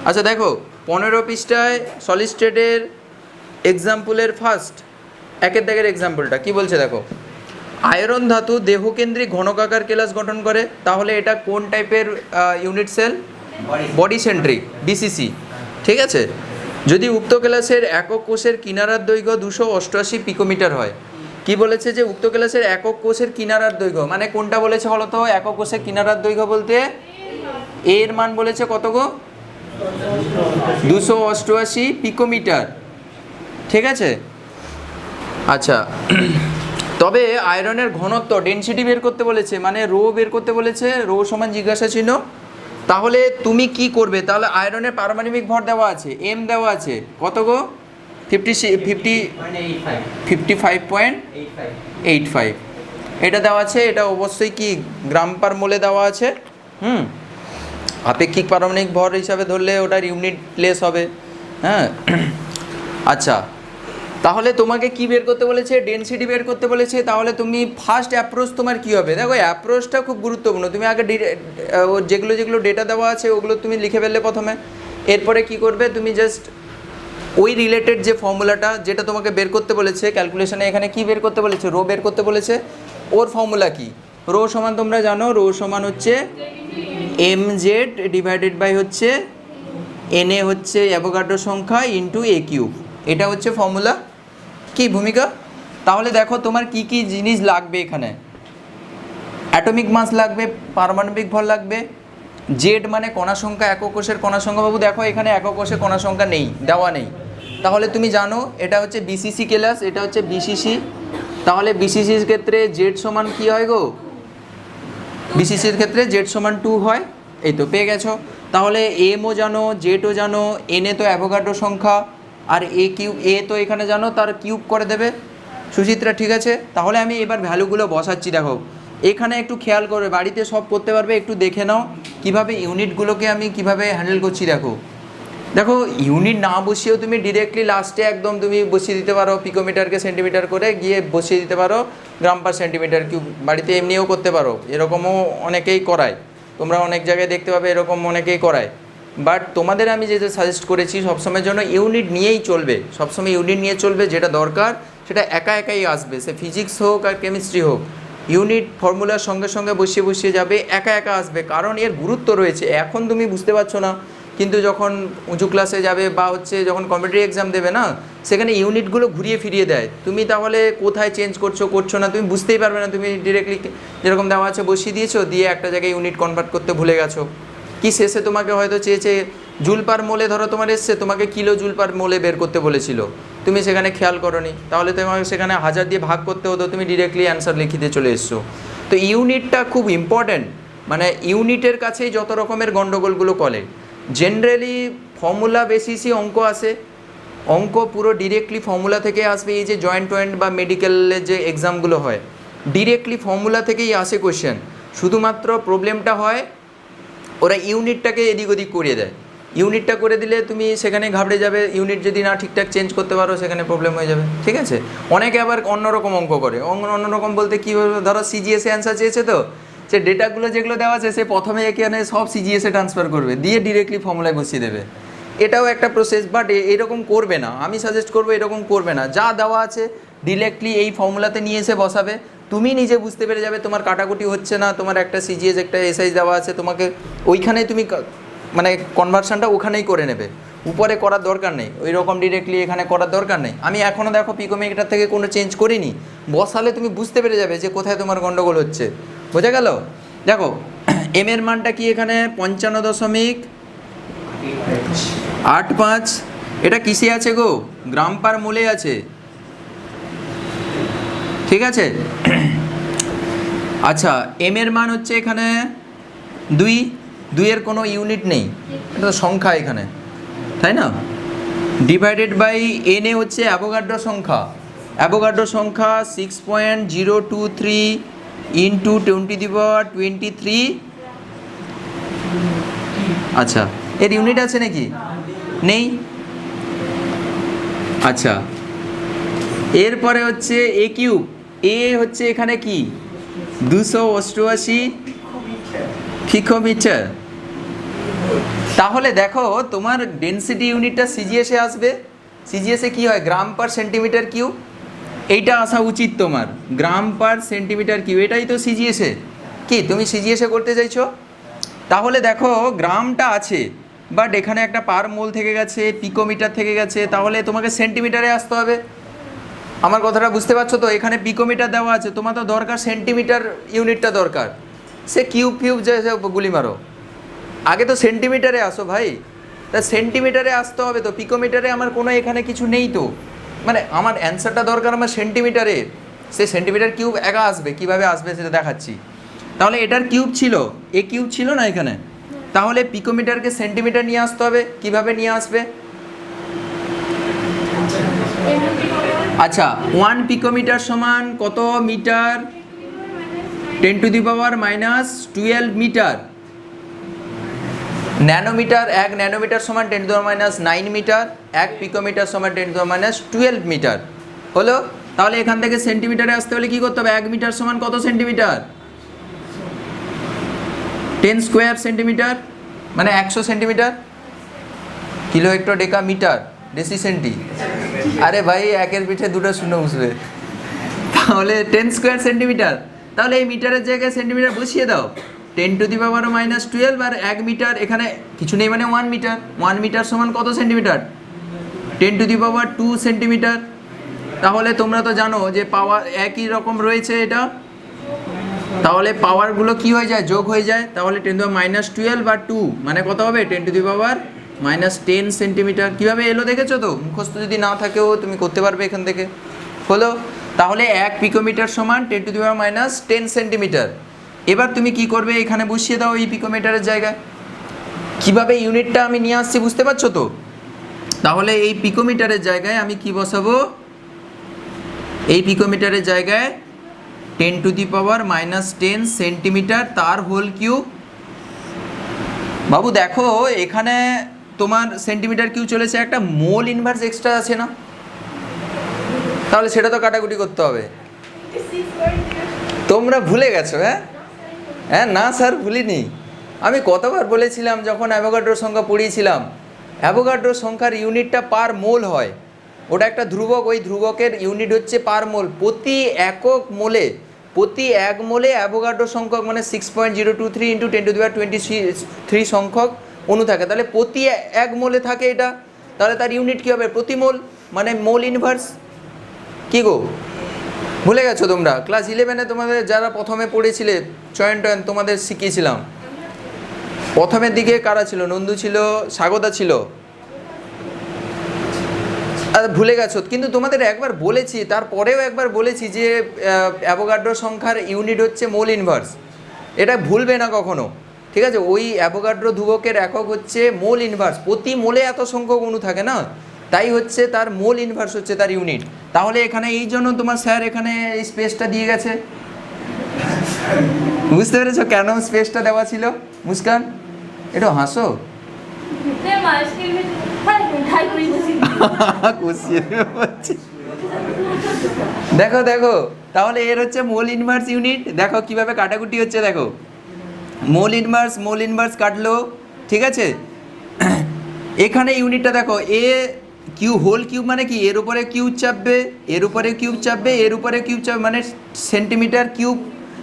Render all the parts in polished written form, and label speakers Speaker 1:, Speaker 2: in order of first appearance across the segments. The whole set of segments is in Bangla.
Speaker 1: আচ্ছা দেখো 15 পৃষ্ঠায় সলিড স্টেটের এক্সাম্পলের ফার্স্ট একের দাগের এক্সাম্পলটা কি বলছে দেখো, আয়রন ধাতু দেহকেন্দ্রিক ঘনকাকার কেলাস গঠন করে। তাহলে এটা কোন টাইপের unit cell? Body centric, BCC. ঠিক আছে, যদি উক্ত কেলাসের একক কোষের কিনারার দৈর্ঘ্য 288 পিকোমিটার হয়। কি বলেছে যে উক্ত কেলাসের একক কোষের কিনারার দৈর্ঘ্য মানে কোনটা বলেছে বলো তো? একক কোষের কিনারার দৈর্ঘ্য বলতে এর মান বলেছে কত গো? 288 পিকোমিটার। ঠিক আছে, আচ্ছা তবে আয়রনের ঘনত্ব ডেনসিটি বের করতে বলেছে, মানে রো বের করতে বলেছে, রো সমান জিজ্ঞাসা ছিল। তাহলে তুমি কি করবে? তাহলে আয়রনের পারমাণবিক ভর দেওয়া আছে, এম দেওয়া আছে কত গো? 55.85 এটা দেওয়া আছে। এটা অবশ্যই কি গ্রাম পার মোলে দেওয়া আছে। আপেক্ষিক পারমাণবিক ভর হিসাবে ধরলে ওটার ইউনিট প্লেস হবে। হ্যাঁ, আচ্ছা তাহলে তোমাকে কি বের করতে বলেছে? ডেনসিটি বের করতে বলেছে। তাহলে তুমি ফার্স্ট অ্যাপ্রোচ তোমার কি হবে? দেখো অ্যাপ্রোচটা খুব গুরুত্বপূর্ণ। তুমি আগে যেগুলো যেগুলো ডেটা দেওয়া আছে ওগুলো তুমি লিখে ফেললে প্রথমে। এরপরে কি করবে? তুমি জাস্ট ওই রিলেটেড যে ফর্মুলাটা যেটা তোমাকে বের করতে বলেছে ক্যালকুলেশনে, এখানে কি বের করতে বলেছে? রো বের করতে বলেছে। ওর ফর্মুলা কি? রো সমান তোমরা জানো, রো সমান হচ্ছে এম জেড ডিভাইডেড বাই হচ্ছে এন এ হচ্ছে অ্যাভোগাড্রো সংখ্যা ইন্টু এ কিউব। এটা হচ্ছে ফর্মুলা। কি ভূমিকা? তাহলে দেখো তোমার কি কি জিনিস লাগবে এখানে। অ্যাটমিক মাস লাগবে, পারমাণবিক ভর লাগবে, জেড মানে কণা সংখ্যা, একক কোষের কণা সংখ্যা। বাবু দেখো এখানে একক কোষের কণা সংখ্যা নেই, দেওয়া নেই। তাহলে তুমি জানো এটা হচ্ছে বিসিসি কেলাস, এটা হচ্ছে বিসিসি। তাহলে বিসিসির ক্ষেত্রে জেড সমান কি হয় গো? বিসিসির ক্ষেত্রে জেড সমান 2 হয়। এই তো পেয়ে গেছো। তাহলে এমও জানো, জেডও জানো, এনে তো অ্যাভোগাড্রো সংখ্যা, আর এ কিউব, এ তো এখানে জানো, তার কিউব করে দেবে সুচিত্রা। ঠিক আছে, তাহলে আমি এবার ভ্যালুগুলো বসাচ্ছি। দেখো এখানে একটু খেয়াল করবে, বাড়িতে সব করতে পারবে, একটু দেখে নাও কিভাবে ইউনিটগুলোকে আমি কিভাবে হ্যান্ডেল করছি। দেখো দেখো ইউনিট না বসিয়েও তুমি ডিরেক্টলি লাস্টে একদম তুমি বসিয়ে দিতে পারো, পিকোমিটারকে সেন্টিমিটার করে গিয়ে বসিয়ে দিতে পারো গ্রাম পার সেন্টিমিটার কিউব। বাড়িতে এমনিও করতে পারো, এরকমও অনেকেই করায়, তোমরা অনেক জায়গায় দেখতে পাবে এরকম অনেকেই করায়। বাট তোমাদের আমি যেটা সাজেস্ট করেছি সবসময়ের জন্য ইউনিট নিয়েই চলবে, সবসময় ইউনিট নিয়ে চলবে। যেটা দরকার সেটা একা একাই আসবে, সে ফিজিক্স হোক আর কেমিস্ট্রি হোক। ইউনিট ফর্মুলার সঙ্গে সঙ্গে বসিয়ে বসিয়ে যাবে, একা একা আসবে, কারণ এর গুরুত্ব রয়েছে। এখন তুমি বুঝতে পারছো না, কিন্তু যখন উঁচু ক্লাসে যাবে বা হচ্ছে যখন কম্পিটিটিভ এক্সাম দেবে না, সেখানে ইউনিটগুলো ঘুরিয়ে ফিরিয়ে দেয়। তুমি তাহলে কোথায় চেঞ্জ করছো না তুমি বুঝতেই পারবে না। তুমি ডিরেক্টলি যেরকম দেওয়া আছে বসিয়ে দিয়েছো, দিয়ে একটা জায়গায় ইউনিট কনভার্ট করতে ভুলে গেছো। কি শেষে তোমাকে হয়তো চেয়েছে জুল পার মোলে, ধরো তোমার এসছে, তোমাকে কিলো জুল পার মোলে বের করতে বলেছিল, তুমি সেখানে খেয়াল করোনি, তাহলে তোমাকে সেখানে 1000 দিয়ে ভাগ করতে হতো, তুমি ডিরেক্টলি অ্যান্সার লিখিতে চলে এসছো। তো ইউনিটটা খুব ইম্পর্ট্যান্ট, মানে ইউনিটের কাছেই যত রকমের গণ্ডগোলগুলো করে। জেনারেলি ফর্মুলা বেসিসই অঙ্ক আসে, অঙ্ক পুরো ডিরেক্টলি ফর্মুলা থেকে আসবে। এই যে জয়েন্ট ওয়েন্ট বা মেডিকেলের যে এক্সামগুলো হয়, ডিরেক্টলি ফর্মুলা থেকেই আসে কোয়েশ্চেন। শুধুমাত্র প্রবলেমটা হয় ওরা ইউনিটটাকে এদিক ওদিক করিয়ে দেয়। ইউনিটটা করে দিলে তুমি সেখানে ঘাবড়ে যাবে, ইউনিট যদি না ঠিকঠাক চেঞ্জ করতে পারো সেখানে প্রবলেম হয়ে যাবে। ঠিক আছে, অনেকে আবার অন্যরকম অঙ্ক করে। অন্যরকম বলতে কী বলবো, ধরো সিজিএসএ অ্যান্সার চেয়েছে, তো সে ডেটাগুলো যেগুলো দেওয়া আছে সে প্রথমে এখানে সব সিজিএসএ ট্রান্সফার করবে, দিয়ে ডিরেক্টলি ফর্মুলায় বসিয়ে দেবে। এটাও একটা প্রসেস, বাট এরকম করবে না। আমি সাজেস্ট করবো এরকম করবে না। যা দেওয়া আছে ডিরেক্টলি এই ফর্মুলাতে নিয়ে এসে বসাবে, তুমি নিজে বুঝতে পেরে যাবে তোমার কাটাকুটি হচ্ছে না। তোমার একটা সিজিএস একটা এসআই দেওয়া আছে, তোমাকে ওইখানেই তুমি মানে কনভার্সনটা ওখানেই করে নেবে, উপরে করার দরকার নেই। ওই রকম ডিরেক্টলি এখানে করার দরকার নেই। আমি এখনও দেখো পিকোমিটার থেকে কোনো চেঞ্জ করিনি, বসালে তুমি বুঝতে পেরে যাবে যে কোথায় তোমার গণ্ডগোল হচ্ছে। বোঝা গেল? দেখো এম এর মানটা কি এখানে 55.85। এটা কিসে আছে গো? গ্রাম পার মোলে আছে। ঠিক আছে, আচ্ছা এম এর মান হচ্ছে এখানে 2 এর কোনো ইউনিট নেই, এটা সংখ্যা এখানে, তাই না? ডিভাইডেড বাই এন এ হচ্ছে অ্যাভোগাড্রো সংখ্যা। অ্যাভোগাড্রো সংখ্যা 6.023 ইন্টু 10⁻23। আচ্ছা এর ইউনিট আছে নাকি? নেই। আচ্ছা এরপরে হচ্ছে এ কিউব। এ হচ্ছে এখানে কি 288 পিকোমিটার। তাহলে দেখো তোমার ডেনসিটি ইউনিটটা সিজিএসে আসবে। সিজিএসে কি হয়, গ্রাম পার সেন্টিমিটার কিউব, এইটা আসা উচিত তোমার, গ্রাম পার সেন্টিমিটার কিউব, এটাই তো সিজিএসে। কি তুমি সিজিএসে করতে চাইছো? তাহলে দেখো গ্রামটা আছে, বাট এখানে একটা পার মোল থেকে গেছে, পিকোমিটার থেকে গেছে, তাহলে তোমাকে সেন্টিমিটারে আসতে হবে। আমার কথাটা বুঝতে পারছো তো? এখানে পিকোমিটার দেওয়া আছে, তোমার তো দরকার সেন্টিমিটার ইউনিটটা দরকার। সে কিউব ফিউব যে গুলি মারো, আগে তো সেন্টিমিটারে আসো ভাই। তা সেন্টিমিটারে আসতে হবে তো, পিকোমিটারে আমার কোনো এখানে কিছু নেই তো। মানে আমার অ্যান্সারটা দরকার আমার সেন্টিমিটারে, সে সেন্টিমিটার কিউব একা আসবে, কিভাবে আসবে সেটা দেখাচ্ছি। তাহলে এটার কিউব ছিল, এ কিউব ছিল না এখানে, তাহলে পিকোমিটারকে সেন্টিমিটার নিয়ে আসতে হবে। কিভাবে নিয়ে আসবে? আচ্ছা, 1 পিকোমিটার সমান কত মিটার? 10⁻⁻12 মিটার। ন্যানোমিটার, 1 ন্যানোমিটার সমান 10⁻⁹ মিটার, 1 পিকোমিটার সমান 10⁻12 মিটার হলো। তাহলে এখান থেকে সেন্টিমিটারে আসতে হলে কি করতে হবে? 1 মিটার সমান কত সেন্টিমিটার? 10 স্কোয়ার সেন্টিমিটার, মানে 100 centimetre. Kilo hecto deca metre deci centi, আরে ভাই একের পিঠে দুটো শূন্য বসবে। তাহলে 10 স্কোয়ার সেন্টিমিটার, তাহলে এই মিটারের জায়গায় সেন্টিমিটার বসিয়ে দাও। 10⁻⁻12 আর 1 মিটার, এখানে কিছু নেই মানে 1 মিটার। 1 মিটার সমান কত সেন্টিমিটার? 10⁻² সেন্টিমিটার। তাহলে তোমরা তো জানো যে পাওয়ার একই রকম রয়েছে এটা, তাহলে পাওয়ারগুলো কি হয়ে যায়? যোগ হয়ে যায়। তাহলে 10⁻12 বা 2 মানে কত হবে? 10⁻−10 সেন্টিমিটার। কীভাবে এলো দেখেছো তো? মুখস্থ যদি না থাকেও তুমি করতে পারবে এখান থেকে। হলো, তাহলে 1 পিকোমিটার সমান 10⁻−10 সেন্টিমিটার। এবার তুমি কি করবে? এখানে বসিয়ে দাও এই পিকোমিটারের জায়গায়। কিভাবে ইউনিটটা আমি নিয়ে আসছি বুঝতে পারছো তো? তাহলে এই পিকোমিটারের জায়গায় আমি কি বসাবো? এই পিকোমিটারের জায়গায় 10⁻−10 সেন্টিমিটার তার হোল কিউব। বাবু দেখো এখানে তোমার সেন্টিমিটার কিউব চলেছে, একটা মোল ইনভার্স এক্সট্রা আছে না? তাহলে সেটা তো কাটাকুটি করতে হবে। তোমরা ভুলে গেছো? হ্যাঁ হ্যাঁ, না স্যার ভুলিনি। আমি কতবার বলেছিলাম যখন অ্যাভোগাড্রোর সংখ্যা পড়িয়েছিলাম, অ্যাভোগাড্রোর সংখ্যার ইউনিটটা পার মোল হয়। ওটা একটা ধ্রুবক, ওই ধ্রুবকের ইউনিট হচ্ছে পার মোল। প্রতি একক মোলে, প্রতি 1 মোলে অ্যাভোগাড্রো সংখ্যক মানে 6.023 × 10⁻23 সংখ্যক অণু থাকে। তাহলে প্রতি 1 মোলে থাকে এটা, তাহলে তার ইউনিট কী হবে? প্রতি মোল, মানে মোল ইনভার্স। কী গো ভুলে গেছো তোমরা? ক্লাস 11-এ তোমাদের যারা প্রথমে পড়েছিলে চয়ন টয়ন তোমাদের শিখিয়েছিলাম। প্রথমের দিকে কারা ছিল? নন্দু ছিল, স্বাগতা ছিল। ভুলে গেছো? কিন্তু তোমাদের একবার বলেছি, তারপরেও একবার বলেছি যে অ্যাভোগাড্রো সংখ্যার ইউনিট হচ্ছে মোল ইনভার্স। এটা ভুলবে না কখনো, ঠিক আছে? ওই অ্যাভোগাড্রো ধ্রুবকের একক হচ্ছে মোল ইনভার্স। প্রতি মোলে এত সংখ্যক অণু থাকে না, তাই হচ্ছে তার মোল ইনভার্স হচ্ছে তার ইউনিট। তাহলে এখানে এই জন্য তোমার স্যার এখানে এই স্পেসটা দিয়ে গেছে। বুঝতে পেরেছো কেন স্পেসটা দেওয়া ছিল? মুস্কান একটু হাসো। দেখো দেখো, তাহলে এর হচ্ছে মোল ইনভার্স ইউনিট। দেখো কিভাবে কাটাকুটি হচ্ছে, দেখো মোল ইনভার্স কাটলো, ঠিক আছে? এখানে ইউনিটটা দেখো, এ কিউ হোল কিউব মানে কি? এর উপরে কিউব চাপবে, এর উপরে কিউব চাপবে, এর উপরে কিউব চাপবে, মানে সেন্টিমিটার কিউব।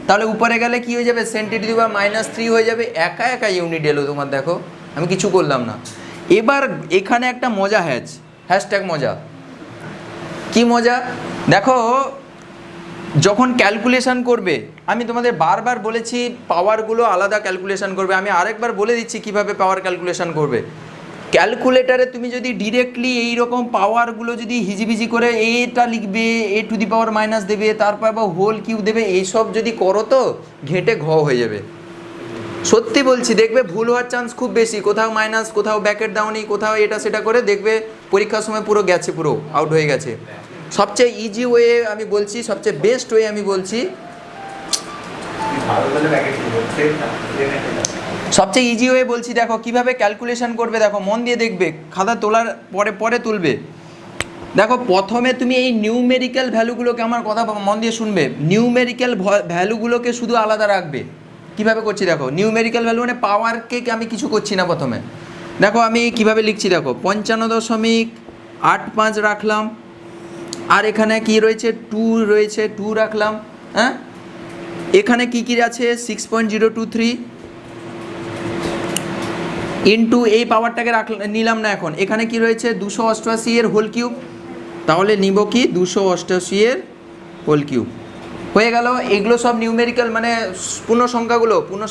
Speaker 1: তাহলে উপরে গেলে কি হয়ে যাবে? সেন্টি⁻³ হয়ে যাবে। একা একা ইউনিট এলো তোমার, দেখো আমি কিছু করলাম না। এবার এখানে একটা মজা হ্যাশট্যাগ মজা। কি মজা? দেখো যখন ক্যালকুলেশন করবে, আমি তোমাদের বারবার বলেছি পাওয়ারগুলো আলাদা ক্যালকুলেশন করবে। আমি আরেকবার বলে দিচ্ছি কিভাবে পাওয়ার ক্যালকুলেশন করবে। ক্যালকুলেটারে তুমি যদি ডিরেক্টলি এইরকম পাওয়ারগুলো যদি হিজিবিজি করে এটা লিখবে, a⁻⁻ দেবে, তারপর আবার হোল কিউব দেবে, এইসব যদি করো তো ঘেঁটে ঘ হয়ে যাবে। সত্যি বলছি, দেখবে ভুল হওয়ার চান্স খুব বেশি। কোথাও মাইনাস, কোথাও ব্যাকেট দাওনি, কোথাও এটা সেটা করে দেখবে পরীক্ষার সময় পুরো গেছে, পুরো আউট হয়ে গেছে। সবচেয়ে ইজি ওয়ে আমি বলছি, সবচেয়ে বেস্ট ওয়ে আমি বলছি, সবচেয়ে ইজি ওয়ে বলছি। দেখো কিভাবে ক্যালকুলেশন করবে, দেখো মন দিয়ে দেখবে, খাতা তোলার পরে তুলবে। দেখো প্রথমে তুমি এই নিউমেরিক্যাল ভ্যালুগুলোকে, আমার কথা মন দিয়ে শুনবে, নিউমেরিক্যাল ভ্যালুগুলোকে শুধু আলাদা রাখবে। কিভাবে করছি দেখো, নিউমেরিক্যাল ভ্যালু মানে পাওয়ারকে আমি কিছু করছি না। প্রথমে দেখো আমি কিভাবে লিখছি, দেখো 55.85 রাখলাম, আর এখানে কি রয়েছে 2 রয়েছে, 2 রাখলাম। হ্যাঁ, এখানে কি কি আছে 6.023 ইন্টু এই পাওয়ারটাকে নিলাম না। এখন এখানে কি রয়েছে 288 এর হোল কিউব, তাহলে নিব কি 288 এর হোল কিউব হয়ে গেল। এগুলো সব নিউমেরিক্যাল মানে পূর্ণ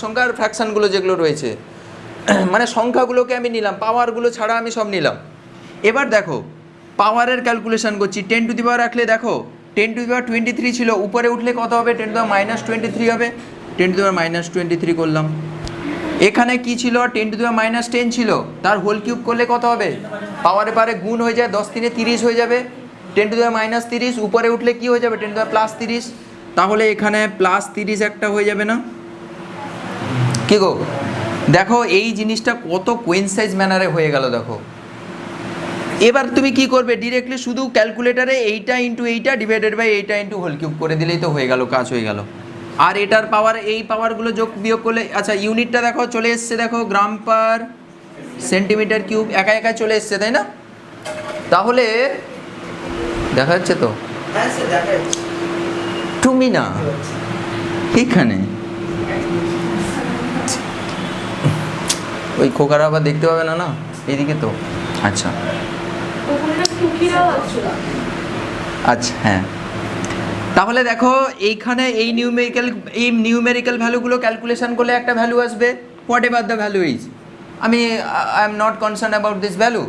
Speaker 1: সংখ্যার ফ্র্যাকশানগুলো যেগুলো রয়েছে মানে সংখ্যাগুলোকে আমি নিলাম, পাওয়ারগুলো ছাড়া আমি সব নিলাম। এবার দেখো পাওয়ারের ক্যালকুলেশন করছি। 10 টু দি পাওয়ার রাখলে দেখো 10 টু দি পাওয়ার 23 ছিল, উপরে উঠলে কত হবে 10 টু দি পাওয়ার -23 হবে, 10 টু দি পাওয়ার -23 করলাম। এখানে কি ছিল 10 টু দি পাওয়ার -10 ছিল, তার হোল কিউব করলে কত হবে, পাওয়ারে পারে গুণ হয়ে যায়, 10 3 30 হয়ে যাবে। 10 টু দি পাওয়ার -30 উপরে উঠলে কি হয়ে যাবে 10 টু দি পাওয়ার +30, তাহলে এখানে +30 একটা হয়ে যাবে না কি গো? দেখো এই জিনিসটা কত কোইনসাইজ ম্যানারে হয়ে গেল দেখো। এবার তুমি কি করবে, ডিরেক্টলি শুধু ক্যালকুলেটারে এইটা ইন্টু এইটা ডিভাইডেড বাই এইটা ইন্টু হোল কিউব করে দিলেই তো হয়ে গেল, কাজ হয়ে গেল। আর এটার পাওয়ার এই পাওয়ারগুলো যোগ বিয়োগ করলে, আচ্ছা ইউনিটটা দেখো চলে এসছে, দেখো গ্রাম পার সেন্টিমিটার কিউব একা একা চলে এসছে, তাই না? তাহলে দেখা যাচ্ছে তো তুমি না এখানে ওই খোকারা আবার দেখতে পাবে না, না এইদিকে তো। আচ্ছা আচ্ছা হ্যাঁ, তাহলে দেখো এইখানে এই নিউমেরিক্যাল ভ্যালুগুলো ক্যালকুলেশন করলে একটা ভ্যালু আসবে, what ever the value is. I am not concern about this value.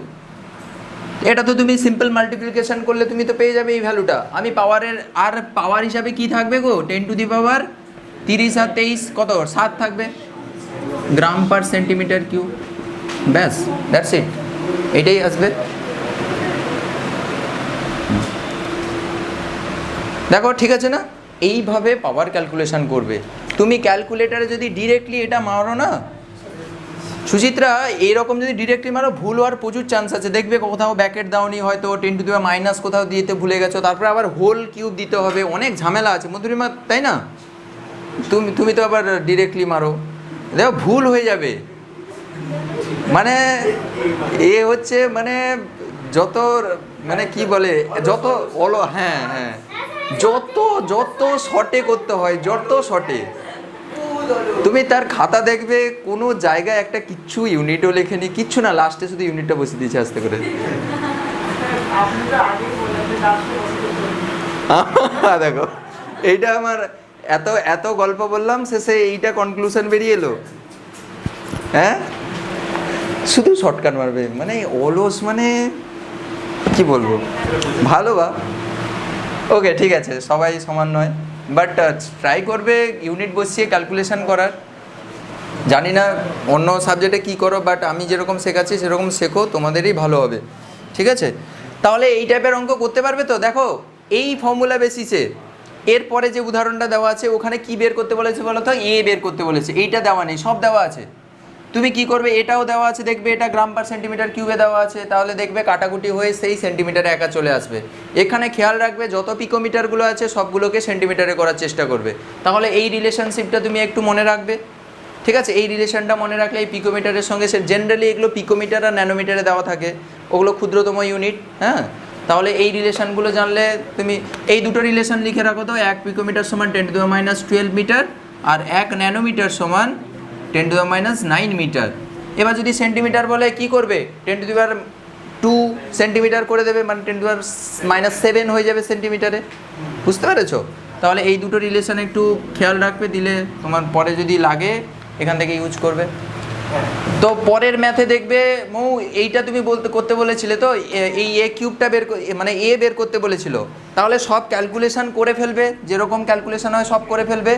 Speaker 1: এটা তো তুমি সিম্পল মাল্টিপ্লিকেশন করলে তুমি তো পেয়ে যাবে এই ভ্যালুটা। আমি পাওয়ারের আর পাওয়ার হিসাবে কি থাকবে গো, 10 টু দি পাওয়ার 30 আর 23 কত 7 থাকবে গ্রাম পার সেন্টিমিটার কিউব, ব্যাস দ্যাটস ইট, এটাই আসবে। দেখো ঠিক আছে না, এইভাবে পাওয়ার ক্যালকুলেশন করবে তুমি। ক্যালকুলেটারে যদি ডিরেক্টলি এটা মারো না সুচিত্রা, এইরকম যদি ডিরেক্টলি মারো ভুল হওয়ার প্রচুর চান্স আছে। দেখবে কোথাও ব্যাকেট দাওনি, হয়তো 10 টু দি পাওয়ার মাইনাস কোথাও দিতে ভুলে গেছো, তারপরে আবার হোল কিউব দিতে হবে, অনেক ঝামেলা আছে মধুরিমা, তাই না? তুমি তো আবার ডিরেক্টলি মারো, দেখো ভুল হয়ে যাবে। মানে এ হচ্ছে মানে যত মানে কি বলে যত হ্যাঁ হ্যাঁ যত শর্টে করতে হয়, যত শর্টে তুমি তার খাতা দেখবে কোনো জায়গায় একটা কিচ্ছু ইউনিটও লেখেনি, কিচ্ছু না, লাস্টে শুধু ইউনিটটা বসে দিয়েছে আস্তে করে। দেখো এইটা আমার এত গল্প বললাম, শেষে এইটা কনক্লুশন বেরিয়ে এলো। হ্যাঁ, শুধু শর্টকাট মারবে, মানে অলস, মানে কি বলবো, ভালো বা ওকে ঠিক আছে, সবাই সমান নয়, বাট ট্রাই করবে ইউনিট বসিয়ে ক্যালকুলেশন করার। জানি না অন্য সাবজেক্টে কী করো, বাট আমি যেরকম শেখাচ্ছি সেরকম শেখো, তোমাদেরই ভালো হবে, ঠিক আছে? তাহলে এই টাইপের অঙ্ক করতে পারবে তো? দেখো এই ফর্মুলা বেসিসে এরপরে যে উদাহরণটা দেওয়া আছে ওখানে কি বের করতে বলেছে বলো তো, এ বের করতে বলেছে, এইটা দেওয়া নেই, সব দেওয়া আছে। তুমি কি করবে, এটাও দেওয়া আছে, দেখবে এটা গ্রাম পার সেন্টিমিটার কিউবে দেওয়া আছে, তাহলে দেখবে কাটাকুটি হয়ে সেই সেন্টিমিটারে একা চলে আসবে। এখানে খেয়াল রাখবে যত পিকোমিটারগুলো আছে সবগুলোকে সেন্টিমিটারে করার চেষ্টা করবে, তাহলে এই রিলেশনশিপটা তুমি একটু মনে রাখবে, ঠিক আছে? এই রিলেশনটা মনে রাখলে এই পিকোমিটারের সঙ্গে জেনারেলি এগুলো পিকোমিটার আর ন্যানোমিটারে দেওয়া থাকে, ওগুলো ক্ষুদ্রতম ইউনিট। হ্যাঁ, তাহলে এই রিলেশনগুলো জানলে তুমি এই দুটো রিলেশন লিখে রাখো তো, 1 পিকোমিটার সমান 10 টু দি পাওয়ার -12 মিটার, আর 1 ন্যানোমিটার সমান 10 টু দি পাওয়ার -9 মিটার। এবার যদি সেন্টিমিটার বলে কি করবে, 10 টু দি পাওয়ার 2 সেন্টিমিটার করে দেবে, মানে 10 টু দি পাওয়ার -7 হয়ে যাবে সেন্টিমিটারে, বুঝতে পেরেছো? তাহলে এই দুটো রিলেশন একটু খেয়াল রাখবে, দিলে তোমার পরে যদি লাগে এখান থেকে ইউজ করবে। তো পরের ম্যাথে দেখবে মৌ এইটা তুমি করতে বলেছিলে তো, এই এ কিউবটা মানে এ বের করতে বলেছিল, তাহলে সব ক্যালকুলেশন করে ফেলবে, যেরকম ক্যালকুলেশন হয় সব করে ফেলবে,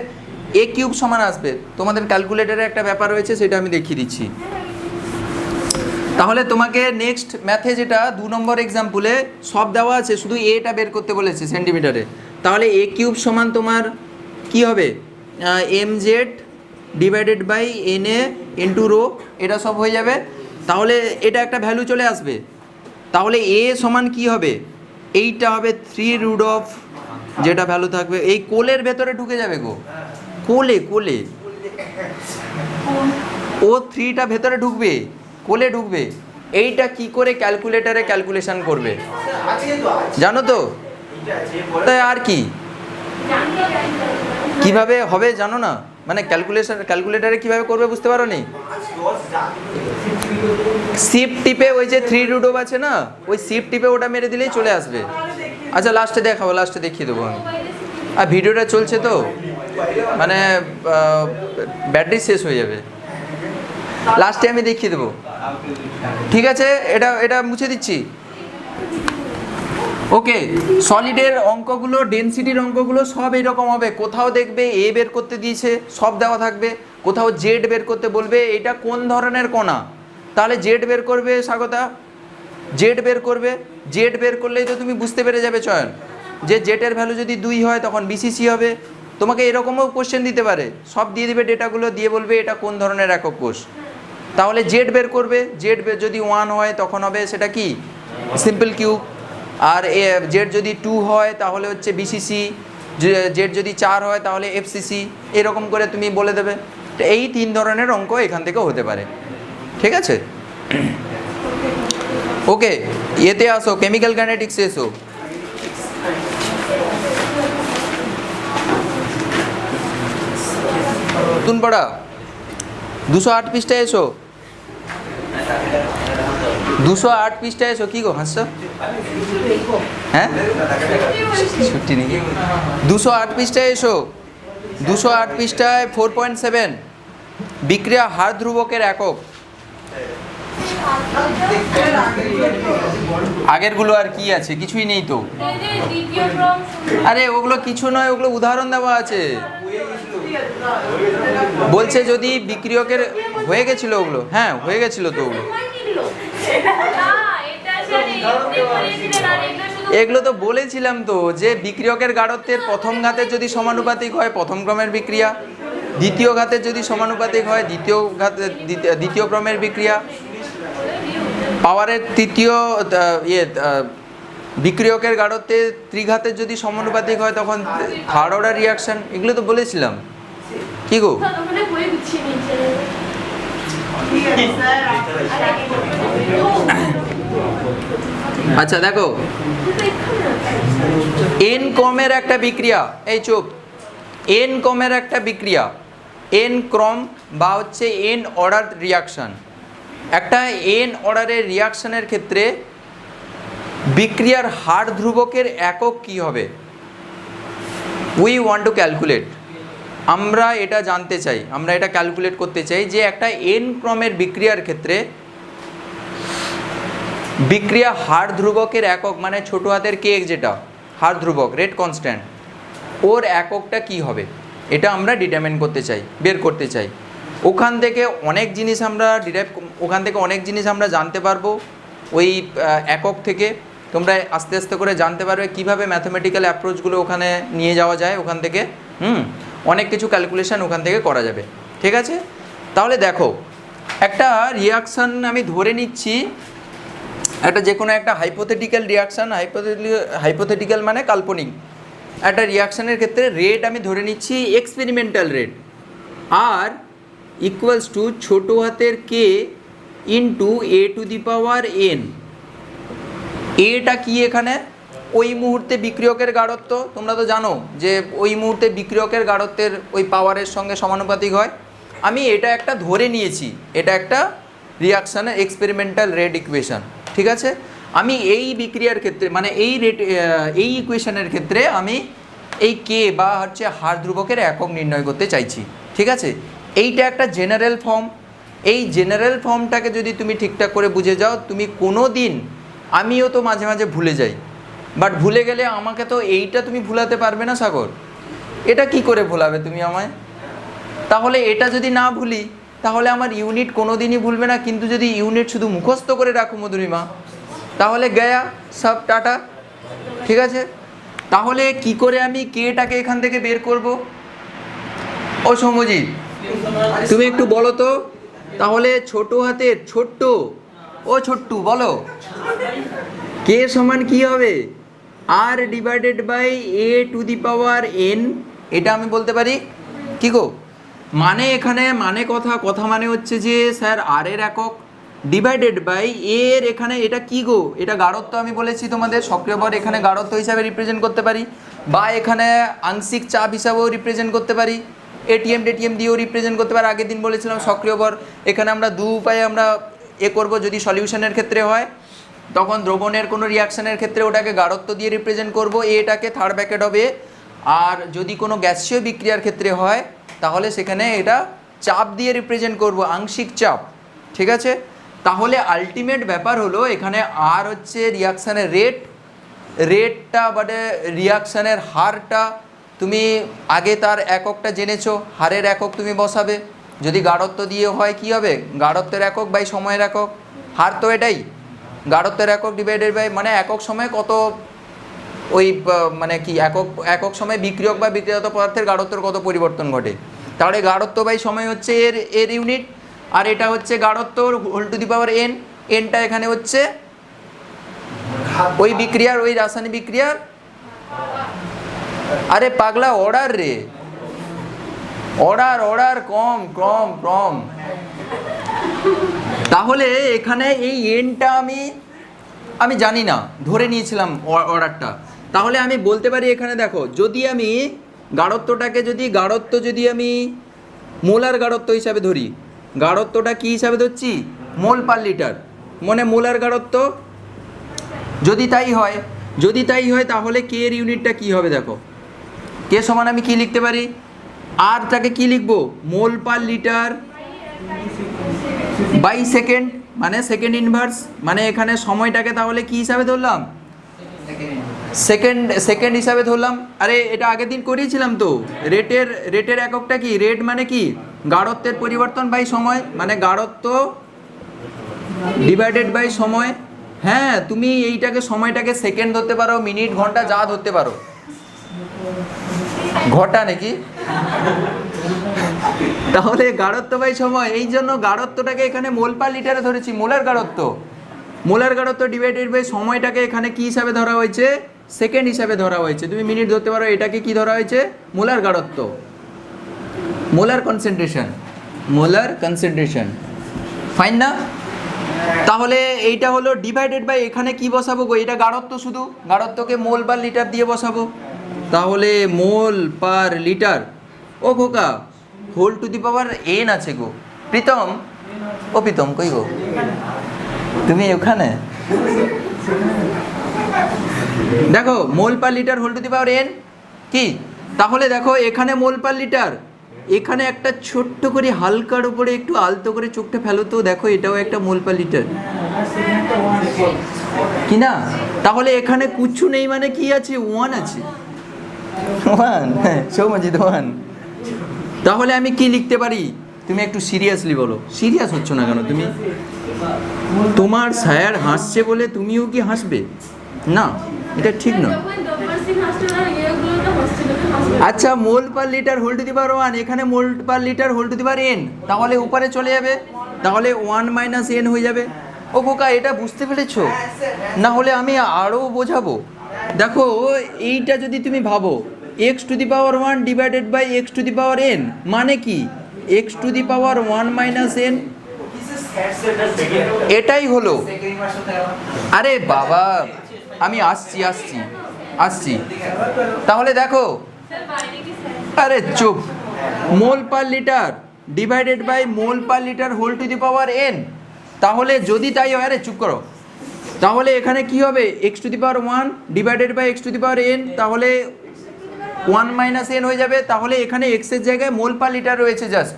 Speaker 1: এ কিউব সমান আসবে। তোমাদের ক্যালকুলেটরে একটা ব্যাপার রয়েছে, সেটা আমি দেখিয়ে দিচ্ছি। তাহলে তোমাকে নেক্সট ম্যাথে যেটা 2 নম্বর এক্সাম্পলে সব দেওয়া আছে, শুধু এটা বের করতে বলেছে সেন্টিমিটারে, তাহলে এ কিউব সমান তোমার কি হবে, mz divided by na into rho, এটা সব হয়ে যাবে। তাহলে এটা একটা ভ্যালু চলে আসবে, তাহলে এ সমান কি হবে, এইটা হবে 3√, যেটা ভ্যালু থাকবে এই কোলের ভেতরে ঢুকে যাবে গো, কোলে ও 3টা ভেতরে ঢুকবে, কোলে ঢুকবে। এইটা কি করে ক্যালকুলেটারে ক্যালকুলেশন করবে জানো তো? তাই আর কি কিভাবে হবে জানো না? মানে ক্যালকুলেটারে কিভাবে করবে বুঝতে পারো নি? শিফট টিপে ওই যে 3 রুট অফ আছে না, ওই শিফট টিপে ওটা মেরে দিলেই চলে আসবে। আচ্ছা লাস্টে দেখাবো, লাস্টে দেখিয়ে দেবো আমি। আর ভিডিওটা চলছে তো মানে ব্যাটারি শেষ হয়ে যাবে, লাস্টে আমি দেখিয়ে দেবো। ঠিক আছে, এটা এটা মুছে দিচ্ছি। ওকে, সলিডের অঙ্কগুলো, ডেনসিটির অঙ্কগুলো সব এরকম হবে। কোথাও দেখবে এ বের করতে দিয়েছে, সব দেওয়া থাকবে। কোথাও জেড বের করতে বলবে, এটা কোন ধরনের কণা, তাহলে জেড বের করবে স্বাগতা, জেড বের করবে। জেড বের করলেই তো তুমি বুঝতে পেরে যাবে চয়ন, যে জেটের ভ্যালু যদি 2 হয় তখন বিসিসি হবে। তোমাকে এরকমও কোশ্চেন দিতে পারে, সব দিয়ে দিবে ডেটাগুলো, দিয়ে বলবে এটা কোন ধরনের একক কোষ। তাহলে জেড বের করবে, জেড যদি 1 হয় তখন হবে সেটা কি সিম্পল কিউব। আর জেড যদি 2 হয় তাহলে হচ্ছে বিসিসি, জেড যদি 4 হয় তাহলে এফসিসি, এরকম করে তুমি বলে দেবে। তো এই 3 ধরনের অঙ্ক এখান থেকে হতে পারে। ঠিক আছে, ওকে। এতে আসো, কেমিক্যাল কাইনেটিক্সে এসো। নতুন পড়া 208 পৃষ্ঠায় এসো, 208 পৃষ্ঠায় এসো। কি গো হাসছো? হ্যাঁ ছুটি নেই। 208 পৃষ্ঠায় এসো, 208 পৃষ্ঠায় 4.7 বিক্রিয়া হার ধ্রুবকের একক। আগেরগুলো আর কি আছে, কিছুই নেই তো। আরে ওগুলো কিছু নয়, ওগুলো উদাহরণ দেওয়া আছে। বলছে যদি বিক্রিয়কের হয়ে গেছিল ওগুলো, হ্যাঁ হয়ে গেছিল তো ওগুলো। এগুলো তো বলেছিলাম তো, যে বিক্রিয়কের গাঢ়ত্বের প্রথম ঘাতের যদি সমানুপাতিক হয় প্রথম ক্রমের বিক্রিয়া, দ্বিতীয় ঘাতের যদি সমানুপাতিক হয় দ্বিতীয় ক্রমের বিক্রিয়া, পাওয়ারের তৃতীয় বিক্রিয়কের গাঢ়ত্বে ত্রিঘাতের যদি সমানুপাতিক হয় তখন থার্ড অর্ডার রিয়াকশন। এগুলো তো বলেছিলাম। কি গো? আচ্ছা দেখো, এন ক্রমের একটা বিক্রিয়া, এই চুপ, এন ক্রমের একটা বিক্রিয়া, এন ক্রম বা হচ্ছে এন অর্ডার রিয়াকশন। একটা এন অর্ডারের রিয়াকশনের ক্ষেত্রে বিক্রিয়ার হার ধ্রুবকের একক কি হবে? উই ওয়ান্ট টু ক্যালকুলেট, আমরা এটা জানতে চাই, আমরা এটা ক্যালকুলেট করতে চাই যে একটা এন ক্রমের বিক্রিয়ার ক্ষেত্রে বিক্রিয়া হার ধ্রুবকের একক, মানে ছোট হাতের কে যেটা হার ধ্রুবক রেট কনস্ট্যান্ট, ওর এককটা কি হবে, এটা আমরা ডিটারমিন করতে চাই, বের করতে চাই। ওখান থেকে অনেক জিনিস আমরা অনেক জিনিস আমরা জানতে পারবো ওই একক থেকে। তোমরা আস্তে আস্তে করে জানতে পারবে কিভাবে ম্যাথমেটিক্যাল অ্যাপ্রোচগুলো ওখানে নিয়ে যাওয়া যায়। ওখান থেকে অনেক কিছু ক্যালকুলেশন ওখান থেকে করা যাবে। ঠিক আছে, তাহলে দেখো একটা রিয়াকশান আমি ধরে নিচ্ছি, একটা যে কোনো একটা হাইপোথেটিক্যাল রিয়াকশান, হাইপোথেটিক্যাল মানে কাল্পনিক একটা রিয়াকশানের ক্ষেত্রে রেট আমি ধরে নিচ্ছি experimental rate, R equals to ছোটো হাতের k into a to the power n. এটা কি এখানে ওই মুহূর্তে বিক্রিয়কের গাঢ়ত্ব, তোমরা তো জানো যে ওই মুহূর্তে বিক্রিয়কের গাঢ়ত্বের ওই পাওয়ারের সঙ্গে সমানুপাতিক হয়। আমি এটা একটা ধরে নিয়েছি, এটা একটা রিয়াকশানের এক্সপেরিমেন্টাল রেট ইকুয়েশন। ঠিক আছে, আমি এই বিক্রিয়ার ক্ষেত্রে মানে এই ইকুয়েশনের ক্ষেত্রে আমি এই কে বা হচ্ছে হার ধ্রুবকের একক নির্ণয় করতে চাইছি। ঠিক আছে, এইটা একটা জেনারেল ফর্ম। এই জেনারেল ফর্মটাকে যদি তুমি ঠিকঠাক করে বুঝে যাও, তুমি কোনো দিন, আমিও তো মাঝে মাঝে ভুলে যাই, বাট ভুলে গেলে আমাকে তো এইটা তুমি ভুলাতে পারবে না সাগর, এটা কি করে ভোলাবে তুমি আমায়? তাহলে এটা যদি না ভুলি তাহলে আমার ইউনিট কোনো দিনই ভুলবে না। কিন্তু যদি ইউনিট শুধু মুখস্থ করে রাখো মধুরিমা, তাহলে গয়া সব টাটা। ঠিক আছে, তাহলে কি করে আমি কেটাকে এখান থেকে বের করব? ও সৌম্যজিৎ তুমি একটু বলো তো, তাহলে ছোট হাতের ছোট্ট, ও ছোট্টু বলো, কে সমান কি হবে? R divided by a to the power n. এটা আমি বলতে পারি। কি গো, মানে এখানে মানে কথা মানে হচ্ছে যে স্যার আর এর একক ডিভাইডেড বাই এর এখানে এটা কি গো, এটা গাঢ়ত্ব আমি বলেছি তোমাদের, সক্রিয় ভর এখানে গাঢ়ত্ব হিসাবে রিপ্রেজেন্ট করতে পারি, বা এখানে আংশিক চাপ হিসাবেও রিপ্রেজেন্ট করতে পারি, এটিএম টেটিএম দিয়েও রিপ্রেজেন্ট করতে পারি। আগের দিন বলেছিলাম সক্রিয় ভর এখানে আমরা দু উপায়ে আমরা করব, যদি সলিউশনের ক্ষেত্রে হয় তখন দ্রবণের কোনো রিয়াকশনের ক্ষেত্রে ওটাকে গাঢ়ত্ব দিয়ে রিপ্রেজেন্ট করব, এটাকে থার্ড ব্র্যাকেট হবে, আর যদি কোনো গ্যাসীয় বিক্রিয়ার ক্ষেত্রে হয় তাহলে সেখানে এটা চাপ দিয়ে রিপ্রেজেন্ট করব, আংশিক চাপ। ঠিক আছে, তাহলে আলটিমেট ব্যাপার হলো এখানে আর হচ্ছে রিয়াকশানের রেটটা মানে রিয়াকশানের হারটা তুমি আগে তার এককটা জেনেছো, হারের একক তুমি বসাবে। যদি গাঢ়ত্ব দিয়ে হয় কি হবে, গাঢ়ত্বের একক বাই সময়ের একক, হার তো এটাই, গাঢ়ত্বের একক ডিভাইডেড বাই মানে একক সময়ে কত ওই মানে কি একক সময়ে বিক্রিয়ক বা বিক্রিয়ত পদার্থের গাঢ়ত্বের কত পরিবর্তন ঘটে। তাহলে গাঢ়ত্ব বাই সময় হচ্ছে এর ইউনিট, আর এটা হচ্ছে গাঢ়ত্ব whole to the power n, এনটা এখানে হচ্ছে ওই বিক্রিয়ার, ওই রাসায়নিক বিক্রিয়ার, আরে পাগলা অর্ডার রে, অর্ডার কম কম কম। তাহলে এখানে এই এনটা আমি জানি না, ধরে নিয়েছিলাম অর্ডারটা। তাহলে আমি বলতে পারি এখানে দেখো, যদি আমি গাঢ়ত্বটাকে যদি আমি মোলার গাঢ়ত্ব হিসাবে ধরি, গাঢ়ত্বটা কি হিসাবে ধরছি, মোল পার লিটার, মানে মোলার গাঢ়ত্ব। যদি তাই হয় তাহলে কে এর ইউনিটটা কি হবে, দেখো কে সমান আমি কি লিখতে পারি, আরটাকে কি লিখবো, মোল পার লিটার বাই সেকেন্ড, মানে সেকেন্ড ইনভার্স, মানে এখানে সময়টাকে তাহলে কি হিসাবে ধরলাম, সেকেন্ড হিসাবে ধরলাম। আরে এটা আগের দিন করিয়েছিলাম তো, রেটের এককটা কি, রেট মানে কি গাঢ়ত্বের পরিবর্তন বাই সময়, মানে গাঢ়ত্ব ডিভাইডেড বাই সময়। হ্যাঁ, তুমি এইটাকে সময়টাকে সেকেন্ড ধরতে পারো, মিনিট, ঘন্টা যা ধরতে পারো, ঘটা নাকি। তাহলে গাঢ়ত্ব বাই সময়, এই জন্য গাঢ়ত্বটাকে এখানে মোল পার লিটারে ধরেছি, মোলার গাঢ়ত্ব ডিভাইডেড বাই সময়টাকে এখানে কি হিসাবে ধরা হয়েছে, সেকেন্ড হিসাবে ধরা হয়েছে। তুমি মিনিট ধরতে পারো, এটাকে কি ধরা হয়েছে, মোলার গাঢ়ত্ব, মোলার কনসেন্ট্রেশন। ফাইন না? তাহলে এইটা হলো ডিভাইডেড বাই, এখানে কি বসাবো গো, এটা গাঢ়ত্ব, শুধু গাঢ়ত্বকে মোল পার লিটার দিয়ে বসাবো। তাহলে মোল পার লিটার, ও খোকা whole to the power n আছে গো, প্রীতম, ও প্রীতম কই গো তুমি ওখানে, দেখো mole per litre whole to the power n কি। তাহলে দেখো এখানে মোল পার লিটার, এখানে একটা ছোট্ট করে হালকার উপরে একটু আলতো করে চোখটা ফেলো তো, দেখো এটাও একটা মোল পার লিটার কি না। তাহলে এখানে কুচ্ছু নেই মানে কি আছে, ওয়ান আছে, ওয়ান, হ্যাঁ সৌমজিৎ ওয়ান। তাহলে আমি কি লিখতে পারি, তুমি একটু সিরিয়াসলি বলো, সিরিয়াস হচ্ছ না কেন তুমি, তোমার স্যার হাসছে বলে তুমিও কি হাসবে না, এটা ঠিক নয়। আচ্ছা, mole per litre whole to the power one, এখানে mole per litre whole to the power n, তাহলে উপরে চলে যাবে, তাহলে 1 মাইনাস এন হয়ে যাবে। ও খোকা এটা বুঝতে পেরেছো, না হলে আমি আরও বোঝাবো। দেখো এইটা যদি তুমি ভাবো, x to the power 1 divided by x to the power n মানে কি, x to the power 1 minus n, এটাই হলো। আরে বাবা আমি আসছি। তাহলে দেখো, আরে চুপ, mole per litre divided by mole per litre whole to the power n. তাহলে যদি তাই হয়, আরে চুপ করো, তাহলে এখানে কি হবে, x to the power 1 divided by x to the power n, তাহলে 1 মাইনাস এন হয়ে যাবে। তাহলে এখানে এক্সের জায়গায় মোল পার লিটার রয়েছে জাস্ট,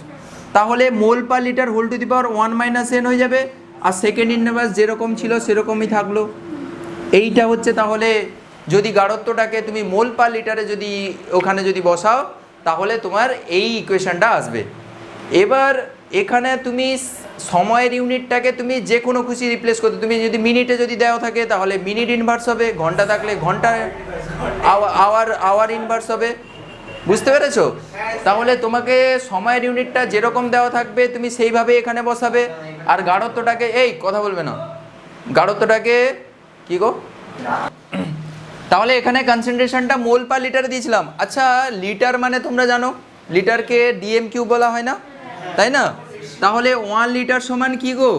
Speaker 1: তাহলে mole per litre whole to the power 1 minus n হয়ে যাবে, আর সেকেন্ড ইনভার্স যেরকম ছিল সেরকমই থাকলো। এইটা হচ্ছে, তাহলে যদি গাঢ়ত্বটাকে তুমি মোল পার লিটারে যদি ওখানে যদি বসাও তাহলে তোমার এই ইকুয়েশনটা আসবে। এবার এখানে তুমি সময়ের ইউনিটটাকে তুমি যে কোনো খুশি রিপ্লেস করতে, তুমি যদি মিনিটে যদি দেওয়া থাকে তাহলে মিনিট ইনভার্স হবে, ঘন্টা থাকলে ঘন্টা, আওয়ার ইনভার্স হবে, বুঝতে পেরেছো? তাহলে তোমাকে সময়ের ইউনিটটা যেরকম দেওয়া থাকবে তুমি সেইভাবে এখানে বসাবে, আর গাঢ়ত্বটাকে, এই কথা বলবে না, গাঢ়ত্বটাকে কি গো, তাহলে এখানে কনসেন্ট্রেশনটা মোল পার লিটারে দিয়েছিলাম। আচ্ছা লিটার মানে তোমরা জানো, লিটারকে ডিএম কিউ বলা হয় না, তাই না? তাহলে 1 লিটার সমান কি গো,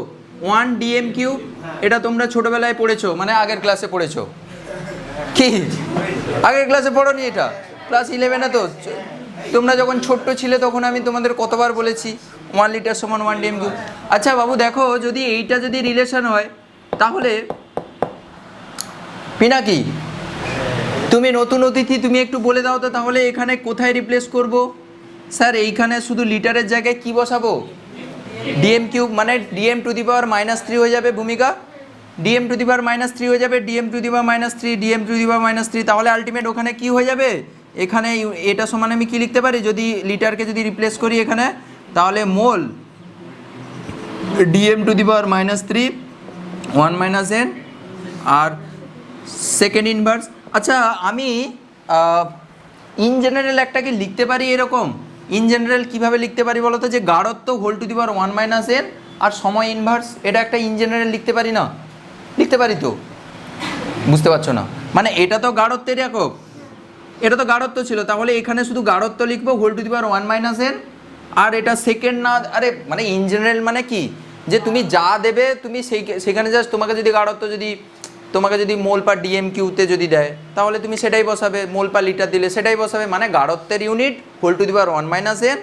Speaker 1: ওয়ান ডিএম কিউব, এটা তোমরা ছোটোবেলায় পড়েছো, মানে আগের ক্লাসে পড়েছো কি? আগের ক্লাসে পড়োনি এটা? ক্লাস 11-এ তো তোমরা যখন ছোট্ট ছিলে তখন আমি তোমাদের কতবার বলেছি 1 লিটার সমান 1 ডিএম কিউব। আচ্ছা বাবু দেখো, যদি এইটা যদি রিলেশন হয় তাহলে পিনাকি তুমি নতুন অতিথি, তুমি একটু বলে দাও তো তাহলে এখানে কোথায় রিপ্লেস করব? স্যার এইখানে শুধু লিটারের জায়গায় কি বসাবো? ডিএম কিউব, মানে ডিএম টু দি পাওয়ার -3 হয়ে যাবে ভূমিকা, ডিএম টু দি পাওয়ার -3 হয়ে যাবে, dm to the power -3, dm to the power -3, তাহলে আলটিমেট ওখানে কি হয়ে যাবে? এখানে এটা সমান আমি কি লিখতে পারি যদি লিটারকে যদি রিপ্লেস করি এখানে, তাহলে mole dm to the power -3 1 - n আর সেকেন্ড ইনভার্স। আচ্ছা আমি ইন জেনারেল একটা কি লিখতে পারি এরকম? ইন জেনারেল কীভাবে লিখতে পারি বলো তো, যে গাঢ়ত্ব whole to the power 1 - n আর সময় ইনভার্স, এটা একটা ইন জেনারেল লিখতে পারি না? লিখতে পারি তো? বুঝতে পারছো না? মানে এটা তো গাঢ়ত্বের একক, এটা তো গাঢ়ত্ব ছিল, তাহলে এখানে শুধু গাঢ়ত্ব লিখবো whole to the power 1 - n, আর এটা সেকেন্ড না, আরে মানে ইন জেনারেল মানে কি, যে তুমি যা দেবে তুমি সেখানে জাস্ট তোমাকে যদি গাঢ়ত্ব যদি তোমাকে যদি মোল পার ডিএম কিউতে যদি দেয় তাহলে তুমি সেটাই বসাবে, মোল পার লিটার দিলে সেটাই বসাবে, মানে গাঢ়ত্বের unit whole to the power 1 - n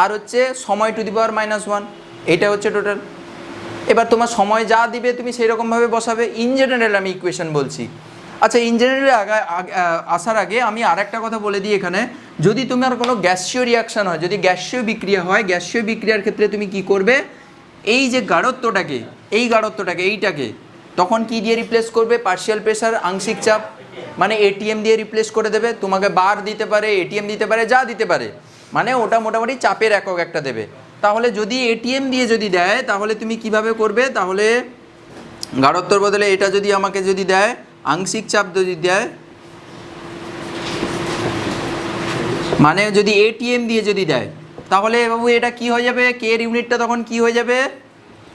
Speaker 1: আর হচ্ছে সময় টু দি পাওয়ার -1, এটা হচ্ছে টোটাল। এবার তোমার সময় যা দিবে তুমি সেই রকমভাবে বসাবে। ইন জেনারেল আমি ইকুয়েশন বলছি। আচ্ছা ইন জেনারেলে আসার আগে আমি আর একটা কথা বলে দিই এখানে, যদি তোমার কোনো গ্যাসীয় রিয়াকশান হয়, যদি গ্যাসীয় বিক্রিয়া হয়, গ্যাসীয় বিক্রিয়ার ক্ষেত্রে তুমি কি করবে, এই যে গাঢ়ত্বটাকে, এই গাঢ়ত্বটাকে এইটাকে তখন কি দিয়ে রিপ্লেস করবে? পার্শিয়াল প্রেসার, আংশিক চাপ, মানে এটিএম দিয়ে রিপ্লেস করে দেবে। তোমাকে বার দিতে পারে, এটিএম দিতে পারে, যা দিতে পারে, মানে ওটা মোটামুটি চাপের একক একটা দেবে। তাহলে যদি এটিএম দিয়ে যদি দেয় তাহলে তুমি কিভাবে করবে? তাহলে গাঢ়ত্বর বদলে এটা যদি আমাকে যদি দেয়, আংশিক চাপ যদি দেয়, মানে যদি এটিএম দিয়ে যদি দেয় তাহলে বাবু এটা কি হয়ে যাবে? কে এর ইউনিটটা তখন কি হয়ে যাবে?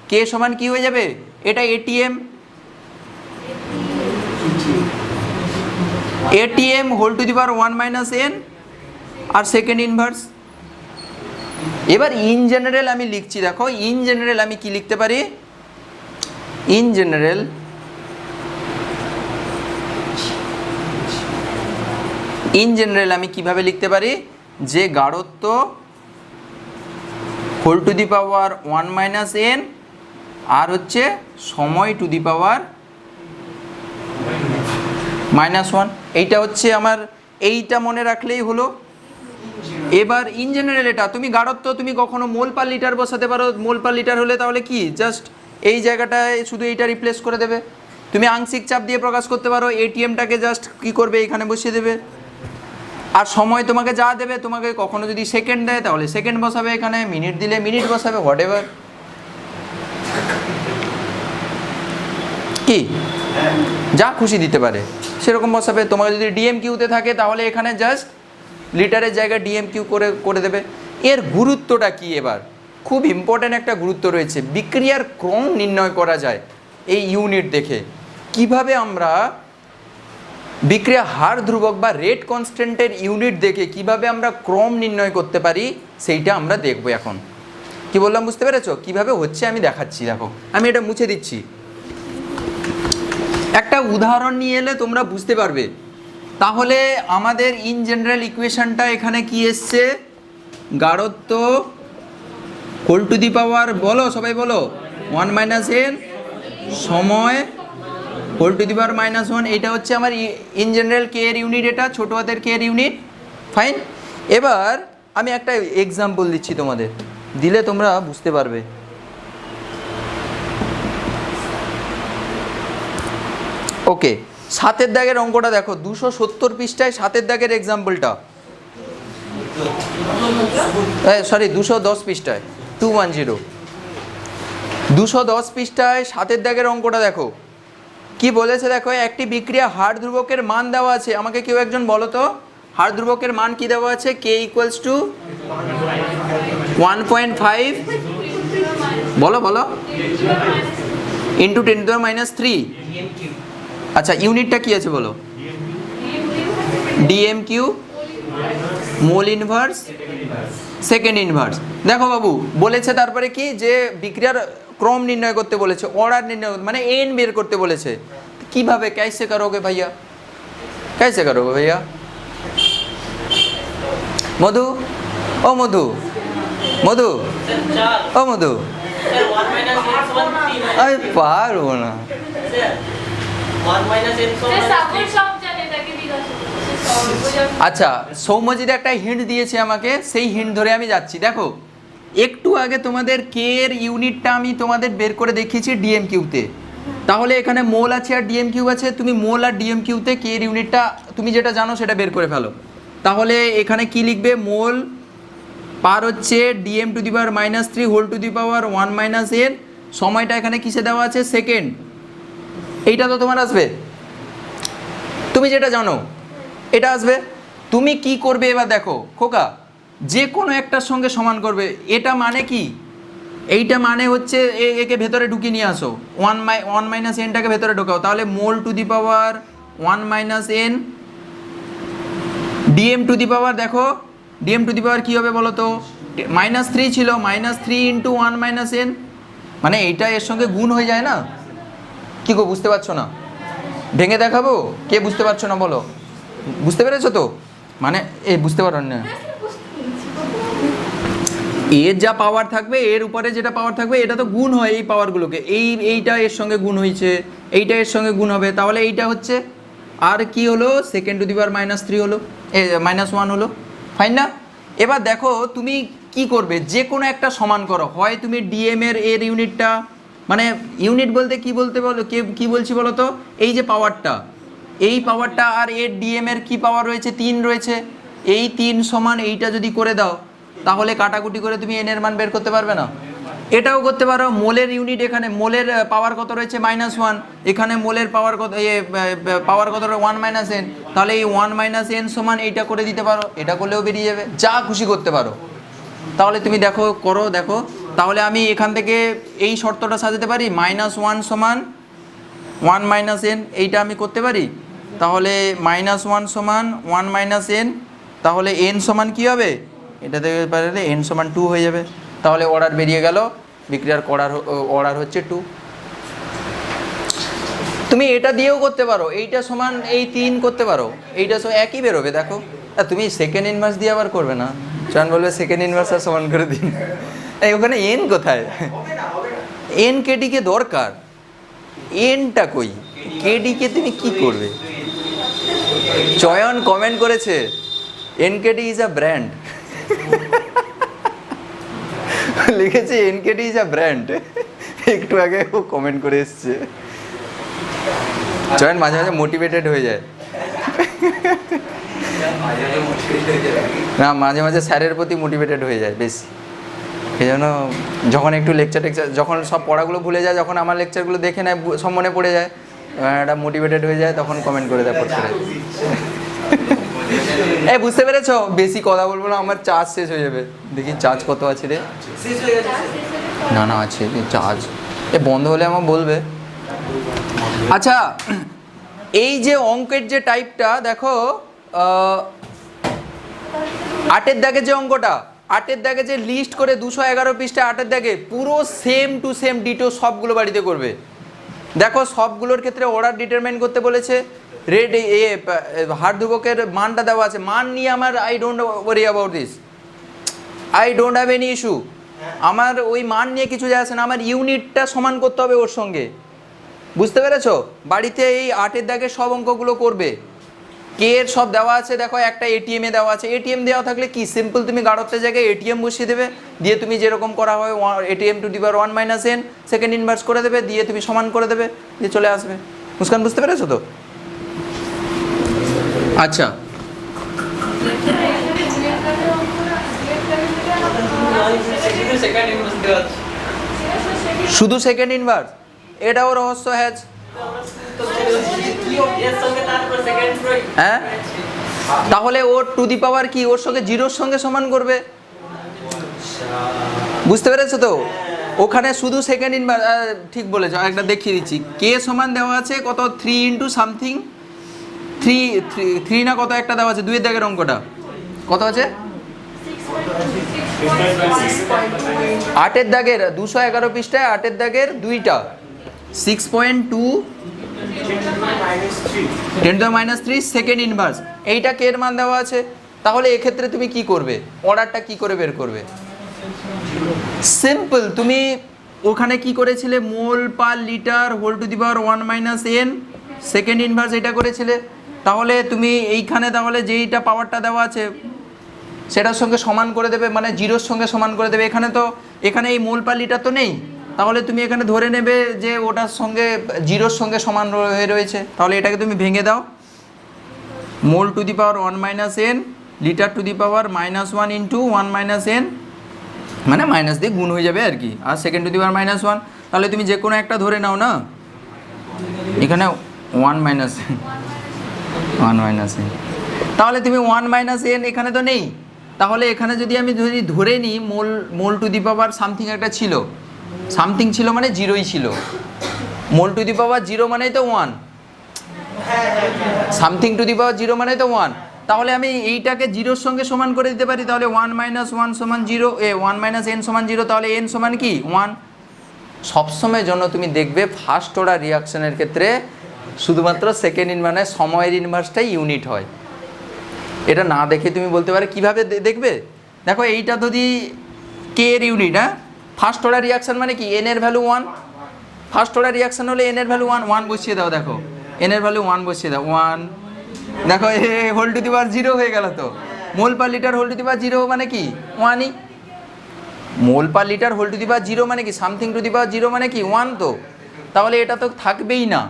Speaker 1: কে সমান কি হয়ে যাবে? এটা ATM, ATM whole to the power 1 - n আর সেকেন্ড ইনভার্স। এবার ইন জেনারেল আমি লিখছি, দেখো ইন জেনারেল আমি কি লিখতে পারি? ইন জেনারেল আমি কিভাবে লিখতে পারি? যে গাঢ়ত্ব whole to the power 1 - n আর হচ্ছে সময় টু দি পাওয়ার -1, এইটা হচ্ছে আমার, এইটা মনে রাখলেই হলো। এবার ইন জেনারেল এটা তুমি গাঢ়ত্ব তুমি কখনো মোল পার লিটার বসাতে পারো, মোল পার লিটার হলে তাহলে কি জাস্ট এই জায়গাটায় শুধু এইটা রিপ্লেস করে দেবে। তুমি আংশিক চাপ দিয়ে প্রকাশ করতে পারো, এটিএমটাকে জাস্ট কি করবে এখানে বসিয়ে দেবে। আর সময় তোমাকে যা দেবে, তোমাকে কখনো যদি সেকেন্ড দেয় তাহলে সেকেন্ড বসাবে এখানে, মিনিট দিলে মিনিট বসাবে, হোয়াট এভার, কি যা খুশি দিতে পারে সেরকম বসাবে। তোমাকে যদি ডিএম কিউতে থাকে তাহলে এখানে জাস্ট লিটারের জায়গায় ডিএম কিউ করে দেবে। এর গুরুত্বটা কি? এবার খুব ইম্পর্ট্যান্ট একটা গুরুত্ব রয়েছে। বিক্রিয়ার ক্রম নির্ণয় করা যায় এই ইউনিট দেখে। কিভাবে আমরা বিক্রিয়া হার ধ্রুবক বা রেট কনস্ট্যান্টের ইউনিট দেখে কিভাবে আমরা ক্রম নির্ণয় করতে পারি সেইটা আমরা দেখব এখন। কি বললাম বুঝতে পেরেছো? কিভাবে হচ্ছে আমি দেখাচ্ছি, দেখো আমি এটা মুছে দিচ্ছি। একটা উদাহরণ নিয়ে এলে তোমরা বুঝতে পারবে। তাহলে আমাদের ইন জেনারেল ইকুয়েশনটা এখানে কি এসছে? গাঢ়ত্ব হোল টু দি পাওয়ার, বলো সবাই বলো, 1 - n সময় হোল টু দি পাওয়ার -1, এটা হচ্ছে আমার ইন জেনারেল কে এর ইউনিট, এটা ছোট হাতের কে এর ইউনিট, ফাইন। এবার আমি একটা এক্সাম্পল দিচ্ছি তোমাদের, দিলে তোমরা বুঝতে পারবে। ওকে, 7 দাগের অঙ্কটা দেখো, 270 পৃষ্ঠায় 7 দাগের এক্সাম্পলটা, সরি 210 পৃষ্ঠায়, 210 210 পৃষ্ঠায় 7 দাগের অঙ্কটা দেখো কি বলেছে। দেখো একটি বিক্রিয়া হার ধ্রুবকের মান দেওয়া আছে। আমাকে কেউ একজন বলো তো হার ধ্রুবকের মান কি দেওয়া আছে? কে ইকুয়ালস টু 1.5, বলো বলো, ইন্টু 10⁻³ আচ্ছা ইউনিটটা কি আছে বলো? DM cube, mole inverse, second inverse. দেখো বাবু বলেছে তারপরে কি, যে বিক্রিয়ার ক্রম নির্ণয় করতে বলেছে, অর্ডার নির্ণয় মানে এন বের করতে বলেছে। কিভাবে कैसे करोगे भैया, कैसे करोगे भैया? मधु, ओ मधु, मधु, ओ मधु, अरे पारो ना। আচ্ছা সৌম্যজিৎ একটা হিন্ট দিয়েছে আমাকে, সেই হিন্ট ধরে আমি যাচ্ছি। দেখো একটু আগে তোমাদের কে এর ইউনিটটা আমি তোমাদের বের করে দেখিয়েছি ডিএম কিউতে, তাহলে এখানে মোল আছে আর ডিএম কিউ আছে, তুমি মোল আর ডিএম কিউতে কে এর ইউনিটটা তুমি যেটা জানো সেটা বের করে ফেলো। তাহলে এখানে কি লিখবে, মোল পার হচ্ছে DM to the power -3 whole to the power 1 - n, সময়টা এখানে কিসে দেওয়া আছে, সেকেন্ড। এইটা তো তোমার আসবে, তুমি যেটা জানো এটা আসবে। তুমি কি করবে এবার দেখো খোকা, যে কোনো একটার সঙ্গে সমান করবে। এটা মানে কি, এইটা মানে হচ্ছে একে ভেতরে ঢুকিয়ে নিয়ে আসো, 1 - nটাকে ভেতরে ঢোকাও, তাহলে mole to the power 1 - n dm to the power, দেখো ডিএম টু দি পাওয়ার কী হবে বলো তো, -3 ছিল, -3 × 1 - n, মানে এইটা এর সঙ্গে গুণ হয়ে যায় না। কী গো বুঝতে পারছো না? ভেঙে দেখাবো, কে বুঝতে পারছো না বলো, বুঝতে পেরেছো তো? মানে বুঝতে পারো না, এর যা পাওয়ার থাকবে এর উপরে যেটা পাওয়ার থাকবে এটা তো গুণ হয় এই পাওয়ারগুলোকে, এইটা এর সঙ্গে গুণ হয়েছে, এইটা এর সঙ্গে গুণ হবে, তাহলে এইটা হচ্ছে আর কি হলো, সেকেন্ড টু দি পাওয়ার -3 হলো, -1 হলো, ফাইন না? এবার দেখো তুমি কি করবে, যে কোনো একটা সমান করো, হয় তুমি ডিএম এর ইউনিটটা, মানে ইউনিট বলতে কি বলতে বলো, কি বলছি বলো তো, এই যে পাওয়ারটা, এই পাওয়ারটা আর এর ডিএম এর কি পাওয়ার রয়েছে, 3 রয়েছে, এই 3 সমান এইটা যদি করে দাও তাহলে কাটাকুটি করে তুমি এন এর মান বের করতে পারবে না? এটাও করতে পারো, মোলের ইউনিট, এখানে মোলের পাওয়ার কত রয়েছে, -1, এখানে মোলের পাওয়ার কত, পাওয়ার কত রয়েছে 1 - n, তাহলে এই 1 - n সমান এইটা করে দিতে পারো, এটা করলেও বেরিয়ে যাবে, যা খুশি করতে পারো। তাহলে তুমি দেখো করো, দেখো তাহলে আমি এখান থেকে এই শর্তটা সাজাতে পারি, -1 সমান 1 - n, এইটা আমি করতে পারি। তাহলে -1 সমান 1 - n, তাহলে n সমান কী হবে, এটা থেকে পারলে n সমান 2 হয়ে যাবে, তাহলে অর্ডার বেরিয়ে গেল, বিক্রিয়ার অর্ডার হচ্ছে 2। তুমি এটা দিয়েও করতে পারো, এইটা সমান এই 3 করতে পারো, এইটা একই বেরোবে দেখো। আর তুমি সেকেন্ড ইনভার্স দিয়ে আবার করবে না, চয়ন বলবে সেকেন্ড ইনভার্স আর সমান করে দিন, এই ওখানে এন কোথায়, এন কেডিকে দরকার, এনটা কই, কেডিকে তুমি কি করবে? চয়ন কমেন্ট করেছে এনকেডি ইজ আ ব্র্যান্ড, লিখেছে এনকেডি ইজ আ ব্র্যান্ড, একটু আগে ও কমেন্ট করে এসছে। চয়ন মাঝে মাঝে মোটিভেটেড হয়ে যায় না, মাঝে মাঝে স্যারের প্রতি মোটিভেটেড হয়ে যায় বেশি, এই জন্য যখন একটু লেকচার যখন সব পড়াগুলো ভুলে যায়, যখন আমার লেকচারগুলো দেখে নেয় সব মনে পড়ে যায়, একটা মোটিভেটেড হয়ে যায়, তখন কমেন্ট করে দেয় পড়তে। এই বুঝতে পেরেছো, বেশি কথা বলবো না, আমার চার্জ শেষ হয়ে যাবে। দেখি চার্জ কত আছে রে, না না আছে চার্জ, বন্ধ হলে আমার বলবে। আচ্ছা এই যে অঙ্কের যে টাইপটা দেখো, 8-এর দাগে যে অঙ্কটা, 8-এর দাগে যে লিস্ট করে 211 পৃষ্ঠা 8-এর দাগে পুরো সেম টু সেম ডিটো সবগুলো বাড়িতে করবে। দেখো সবগুলোর ক্ষেত্রে অর্ডার ডিটারমাইন করতে বলেছে, রেড হাড় ধ্রুবকের মানটা দেওয়া আছে, মান নিয়ে আমার I don't worry about this, I don't have any issue, আমার ওই মান নিয়ে কিছু যায় আসে না, আমার ইউনিটটা সমান করতে হবে ওর সঙ্গে, বুঝতে পেরেছো? বাড়িতে এই 8-এর দাগে সব অঙ্কগুলো করবে, কে এর সব দেওয়া আছে, দেখো একটা এটিএমে দেওয়া আছে, এটিএম দেওয়া থাকলে কি সিম্পল, তুমি গাঢ়ত্বের জায়গায় এটিএম বসিয়ে দেবে, দিয়ে তুমি যেরকম করা হয় ATM two the power 1 - n second inverse করে দেবে, দিয়ে তুমি সমান করে দেবে, দিয়ে চলে আসবে। মুস্কান বুঝতে পেরেছো তো? আচ্ছা শুধু সেকেন্ড ইনভার্স, এটাও রহস্য হ্যাজ, হ্যাঁ তাহলে ওর টু দি পাওয়ার কি ওর সঙ্গে জিরোর সঙ্গে সমান করবে, বুঝতে পেরেছো তো? ওখানে শুধু সেকেন্ড ইনভার্স, ঠিক বলেছো, একটা দেখিয়ে দিচ্ছি, কে সমান দেওয়া আছে কত 3 ইন্টু সামথিং 3 না কত একটা দেওয়া আছে, 2-এর দাগের অঙ্কটা কত আছে আটের দাগের 211 পৃষ্ঠায় আটের দাগের দুইটা 6.2 10⁻³ সেকেন্ড ইনভার্স, এইটা কে এর মান দেওয়া আছে। তাহলে এক্ষেত্রে তুমি কি করবে, অর্ডারটা কি করে বের করবে? সিম্পল, তুমি ওখানে কি করেছিলে, mole per litre whole to the power 1 - n second inverse এটা করেছিলে। তাহলে তুমি এইখানে তাহলে যেইটা পাওয়ারটা দেওয়া আছে সেটার সঙ্গে সমান করে দেবে, মানে জিরোর সঙ্গে সমান করে দেবে। এখানে এই মোল পার লিটার তো নেই, তাহলে তুমি এখানে ধরে নেবে যে ওটার সঙ্গে জিরোর সঙ্গে সমান হয়ে রয়েছে। তাহলে এটাকে তুমি ভেঙে দাও, mole to the power 1 - n litre to the power -1 into 1 - n, মানে মাইনাস দিয়ে গুণ হয়ে যাবে আর কি, আর সেকেন্ড টু দি পাওয়ার -1। তাহলে তুমি যে কোনো একটা ধরে নাও না, এখানে 1 - n, তাহলে তুমি 1 - n এখানে তো নেই। তাহলে এখানে যদি আমি ধরে নিই মোল টু দি পাওয়ার সামথিং একটা ছিল, সামথিং ছিল মানে জিরোই ছিল, মোল টু দি পাওয়ার 0 মানেই তো 1, সামথিং টু দি পাওয়ার 0 মানেই তো 1। তাহলে আমি এইটাকে জিরোর সঙ্গে সমান করে দিতে পারি, তাহলে 1 - 1 সমান 0, 1 - n সমান 0, তাহলে n সমান কি 1। সবসময়ের জন্য তুমি দেখবে ফার্স্ট অর্ডার রিয়াকশনের ক্ষেত্রে শুধুমাত্র সেকেন্ড মানে সময়ের ইনভার্সটাই ইউনিট হয়। এটা না দেখে তুমি বলতে পারো কীভাবে দেখবে, দেখো এইটা যদি কে এর ইউনিট, হ্যাঁ ফার্স্ট অর্ডার রিয়াকশন মানে কি n এর ভ্যালু 1, ফার্স্ট অর্ডার রিয়াকশন হলে n এর ভ্যালু 1 বসিয়ে দাও, দেখো n এর ভ্যালু 1 বসিয়ে দাও, 1, দেখো হোল টু দি পাওয়ার 0 হয়ে গেল। তো mole per litre whole to the power 0 মানে কি 1ই, mole per litre whole to the power 0 মানে কি সামথিং টু দি পাওয়ার 0 মানে কি 1। তো তাহলে এটা তো থাকবেই না,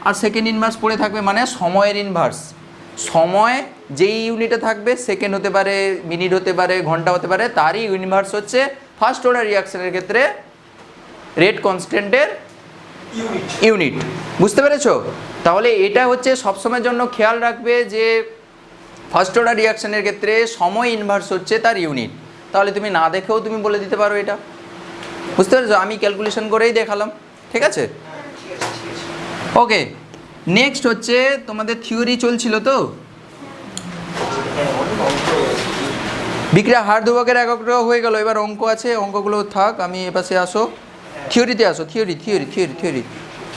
Speaker 1: আর সেকেন্ড ইনভার্স পড়ে থাকবে, মানে সময়ের ইনভার্স। সময় যেই ইউনিটে থাকবে, সেকেন্ড হতে পারে, মিনিট হতে পারে, ঘন্টা হতে পারে, তারই ইনভার্স হচ্ছে ফার্স্ট অর্ডার রিয়াকশনের ক্ষেত্রে রেট কনস্ট্যান্টের ইউনিট। বুঝতে পেরেছো? তাহলে এটা হচ্ছে সবসময়ের জন্য খেয়াল রাখবে যে ফার্স্ট অর্ডার রিয়াকশনের ক্ষেত্রে সময় ইনভার্স হচ্ছে তার ইউনিট। তাহলে তুমি না দেখেও তুমি বলে দিতে পারো এটা। বুঝতে পেরেছো? আমি ক্যালকুলেশন করেই দেখালাম, ঠিক আছে? ওকে, নেক্সট হচ্ছে তোমাদের থিওরি চলছিল তো, বিক্রিয়া হার ধ্রুবকের এককটাও হয়ে গেল, এবার অঙ্ক আছে, অঙ্কগুলো থাক, আমি এপাশে আসো, থিওরিতে আসো, থিওরি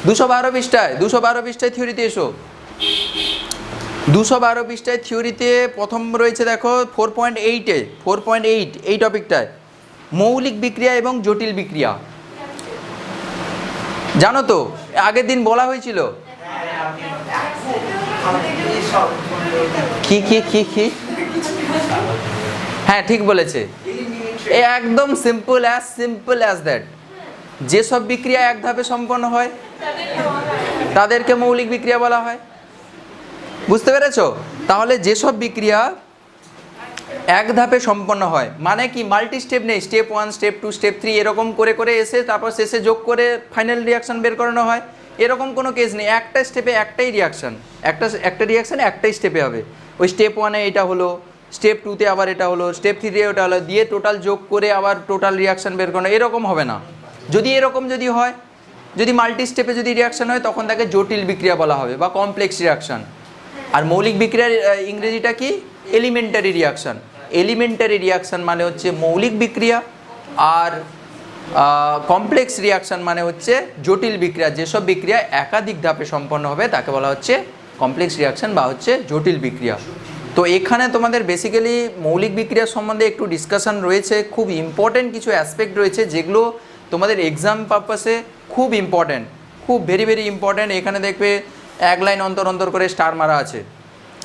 Speaker 1: 212 পৃষ্ঠায় থিওরিতে এসো। 212 পৃষ্ঠায় থিওরিতে প্রথম রয়েছে দেখো 4.8 এই টপিকটায় মৌলিক বিক্রিয়া এবং জটিল বিক্রিয়া। জানো তো আগের দিন বলা হয়েছিল কি হ্যাঁ ঠিক বলেছে, একদম সিম্পল অ্যাজ দ্যাট। যেসব বিক্রিয়া এক ধাপে সম্পন্ন হয় তাদেরকে মৌলিক বিক্রিয়া বলা হয়। বুঝতে পেরেছো? তাহলে যেসব বিক্রিয়া এক ধাপে সম্পন্ন হয় মানে কি মাল্টি স্টেপ নেই, স্টেপ 1 স্টেপ 2 স্টেপ 3 এরকম করে করে এসে তারপর শেষে যোগ করে ফাইনাল রিয়াকশন বের করানো হয়, এরকম কোনো কেস নেই। একটা স্টেপে একটাই রিয়াকশন, একটা রিয়াকশান একটাই স্টেপে হবে। ওই স্টেপ 1-এ এটা হলো, স্টেপ 2-তে আবার এটা হলো, স্টেপ 3-এ ওটা হলো, দিয়ে টোটাল যোগ করে আবার টোটাল রিয়াকশান বের করানো, এরকম হবে না। যদি এরকম হয়, যদি মাল্টি স্টেপে যদি রিয়াকশান হয় তখন তাকে জটিল বিক্রিয়া বলা হবে বা কমপ্লেক্স রিয়াকশান। আর মৌলিক বিক্রিয়ার ইংরেজিটা কি? Elementary reaction. এলিমেন্টারি রিয়াকশান মানে হচ্ছে মৌলিক বিক্রিয়া, আর কমপ্লেক্স রিয়াকশান মানে হচ্ছে জটিল বিক্রিয়া। যেসব বিক্রিয়া একাধিক ধাপে সম্পন্ন হবে তাকে বলা হচ্ছে কমপ্লেক্স রিয়াকশান বা হচ্ছে জটিল বিক্রিয়া। তো এখানে তোমাদের বেসিক্যালি মৌলিক বিক্রিয়া সম্বন্ধে একটু ডিসকাশন রয়েছে, খুব ইম্পর্টেন্ট কিছু অ্যাসপেক্ট রয়েছে যেগুলো তোমাদের এক্সাম পারপাসে খুব ইম্পর্টেন্ট, খুব ভেরি ভেরি ইম্পর্টেন্ট। এখানে দেখবে এক লাইন অন্তর অন্তর করে স্টার মারা আছে,